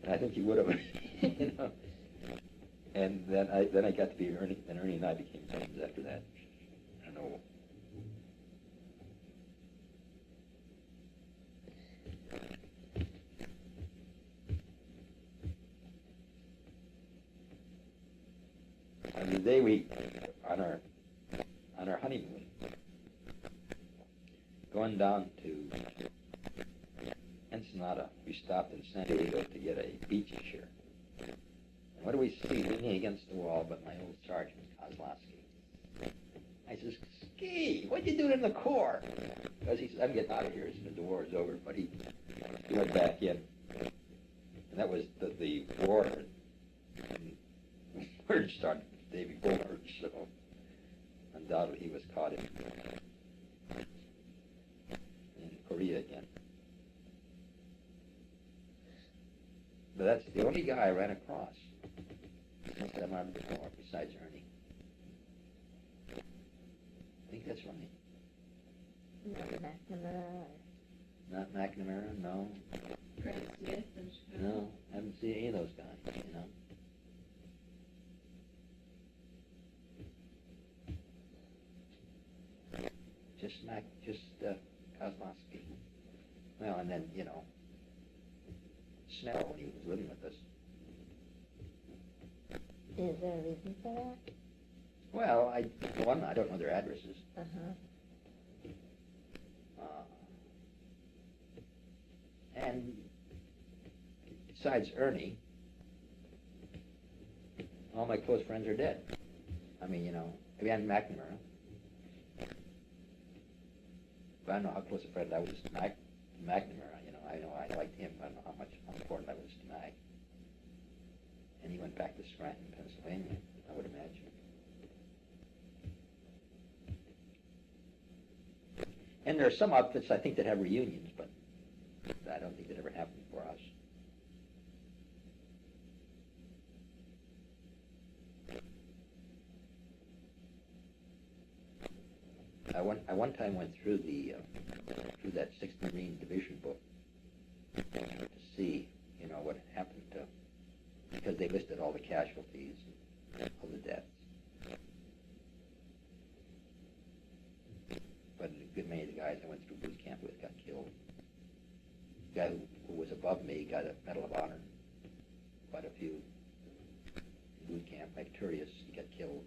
And I think he would have, And then I got to be Ernie, and Ernie and I became friends after that. I don't know. And the day we, on our honeymoon, going down to Ensenada, we stopped in San Diego to get a beach chair. And what do we see leaning against the wall but my old sergeant, Kozlowski? I says, "Ski, what'd you do in the Corps?" Because he said, "I'm getting out of here. The war is over." But he went back in. And that was the war. And word started the day before, so undoubtedly he was caught in Korea again. But that's the only guy I ran across since I'm on the war, besides Ernie. I think that's right. Not McNamara. Not McNamara, no. Fred Smith in Chicago. No, haven't seen any of those guys, Just Kozlowski. Well, and then, Snell, when he was living with us. Is there a reason for that? Well, I don't know their addresses. Uh-huh. And besides Ernie, all my close friends are dead. I mean, and McNamara. But I don't know how close a friend I was to McNamara. I know I liked him, but I don't know how important I was to Mac. And he went back to Scranton, Pennsylvania, I would imagine. And there are some outfits, I think, that have reunions, but I don't think that ever happened for us. I one time went through through that 6th Marine Division book to see, what happened to, because they listed all the casualties, all the deaths. But a good many of the guys I went through boot camp with got killed. The guy who was above me got a Medal of Honor. Quite a few in boot camp. Victorious, he got killed.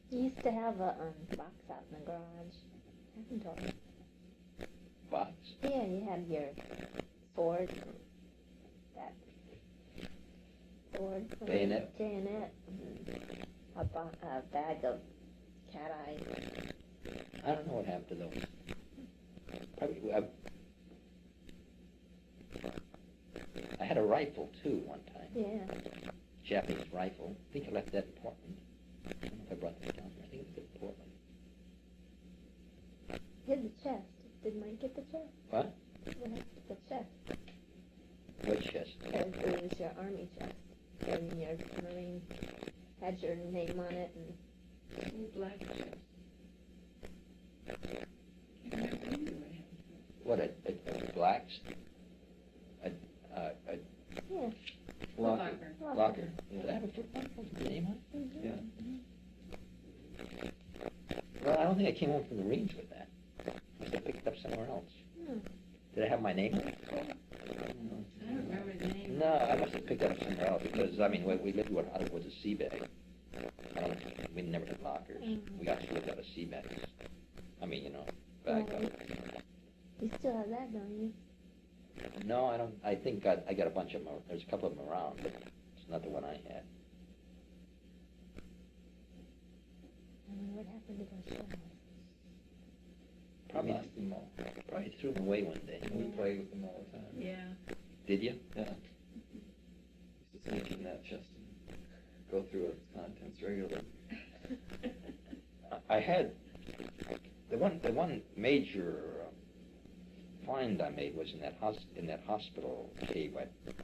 You used to have a box out in the garage. I haven't told you. Box? Yeah, you had your sword, that sword, Bayonet? bayonet, and a bag of cat eyes. I don't know what happened to those. Probably, I had had a rifle too one time. Yeah. Japanese rifle. I think I left that in Portland. I don't know if I brought that down here. I think it was in Portland. Hid the chest. Did Mike get the chest? What? What happened to the chest? What chest? Because it was your army chest. And your Marine had your name on it. And Old black chest. I can't remember either what happened What, a black, a yeah. Locker. locker? Did I have a foot locker with the name on it? Mhm. Yeah. Well, I don't think I came home from the Marines with that. Must have picked it up somewhere else. Hmm. Did I have my name on it? I don't remember the name. No, I must have picked it up somewhere else because, I mean, we lived what I was a sea bag. We never had lockers. Mhm. We actually lived out of sea bags. I mean, bag Right. You still have that, don't you? No, I don't. I think I got a bunch of them. There's a couple of them around, but it's not the one I had. I wonder what happened to those shells. Probably, Lost them all. probably threw them away one day. We played with them all the time. Yeah. Did you? Yeah. Used to sneak in that chest and go through its contents regularly. I had the one major find I made was in that hospital cave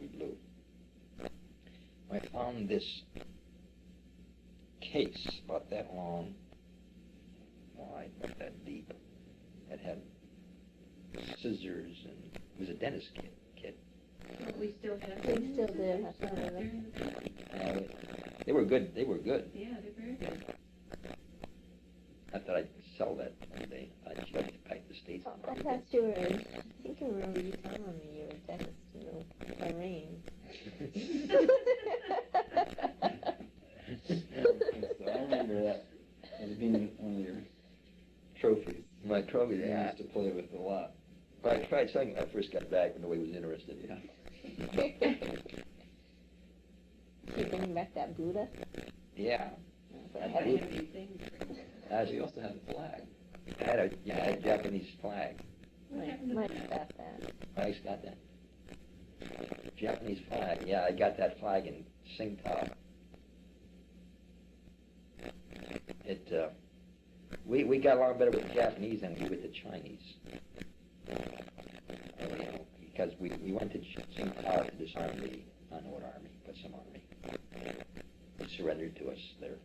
we blew. I found this case about that long, wide, about that deep. It had scissors and it was a dentist kit. But we still have They them. still do have some of them. They were good. They were good. Yeah, they're very good. I thought I'd sell that one day. I'd like to pack the States. Oh, I thought you were, I think I remember you telling me you were a dentist in the Marine. So I remember that as being one of your trophies. My trophy, You yeah. used to play with a lot. But I tried selling when I first got back, but nobody was interested. Yeah. You bringing back that Buddha? Yeah. So I I had had a few things. We also had a flag. I had a Japanese flag. What happened to Mike that? got that. I got that. Japanese flag. Yeah, I got that flag in Tsingtao. We got along better with the Japanese than we did with the Chinese. Because we went to Tsingtao to disarm the, I don't know what army, but some army. They surrendered to us there.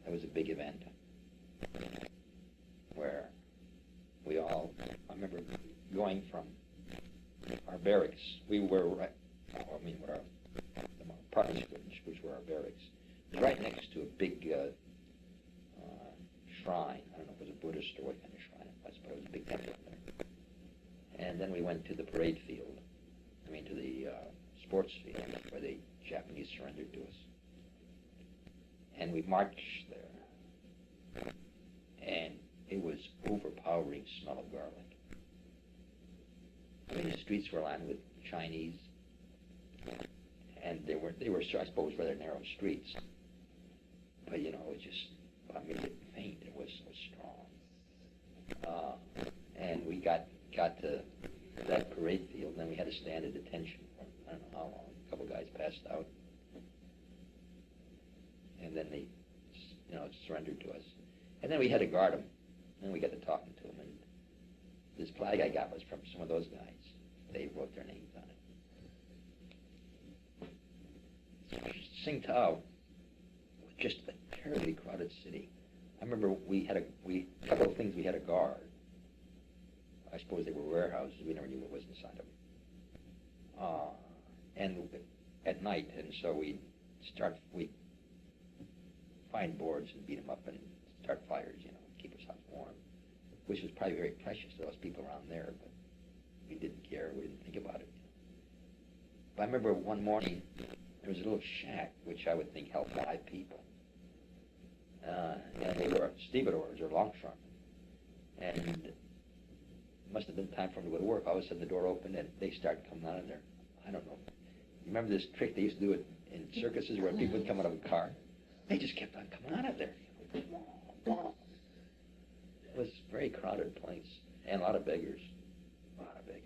That was a big event where I remember going from our barracks. We were right, what our apartments, which were our barracks, was right next to a big shrine. I don't know if it was a Buddhist or what kind of shrine it was, but it was a big temple there. And then we went to the parade field, to the sports field where the Japanese surrendered to us. And we marched there. And it was overpowering smell of garlic. The streets were lined with Chinese, and they were, I suppose, rather narrow streets. But it was just, made it faint. It was so strong. And we got to that parade field, and then we had to stand at attention for I don't know how long. A couple guys passed out, and then they, surrendered to us. And then we had to guard them. And we got to talking to them, and this flag I got was from some of those guys. They wrote their names on it. Tsingtao was just a terribly crowded city. I remember we had a couple of things we had a guard. I suppose they were warehouses. We never knew what was inside them. And at night, and so we'd find boards and beat them up and start fires, keep ourselves warm, which was probably very precious to those people around there, but we didn't care. We didn't think about it. But I remember one morning, there was a little shack, which I would think held 5 people. And they were stevedores or longshoremen. And it must have been time for them to go to work. All of a sudden the door opened and they started coming out of there. I don't know. You remember this trick they used to do it in circuses where people would come out of a car? They just kept on coming out of there. It was a very crowded place and a lot of beggars. A lot of beggars.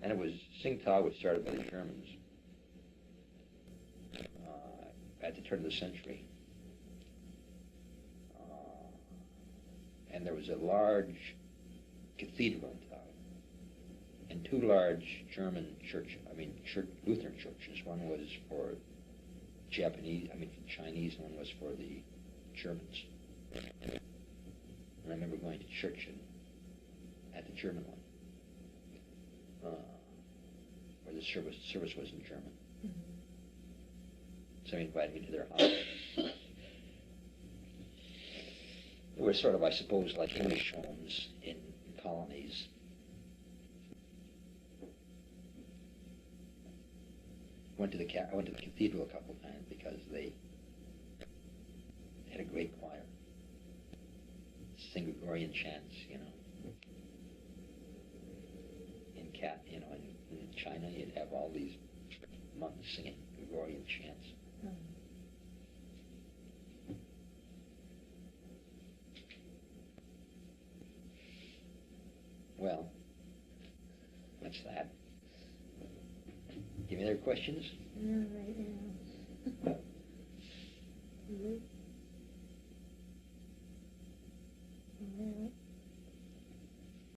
And it was, Tsingtao was started by the Germans at the turn of the century. And there was a large cathedral in Tao, and two large German Lutheran churches. One was for Chinese, and one was for the Germans. And I remember going to church at the German one, where the service was in German. Somebody invited me to their house. They were sort of, I suppose, like English homes in colonies. I went to the cathedral a couple times because they had a great choir. Sing Gregorian chants, In China, you'd have all these monks singing Gregorian chants. Well, that's that. Any other questions? No, right now.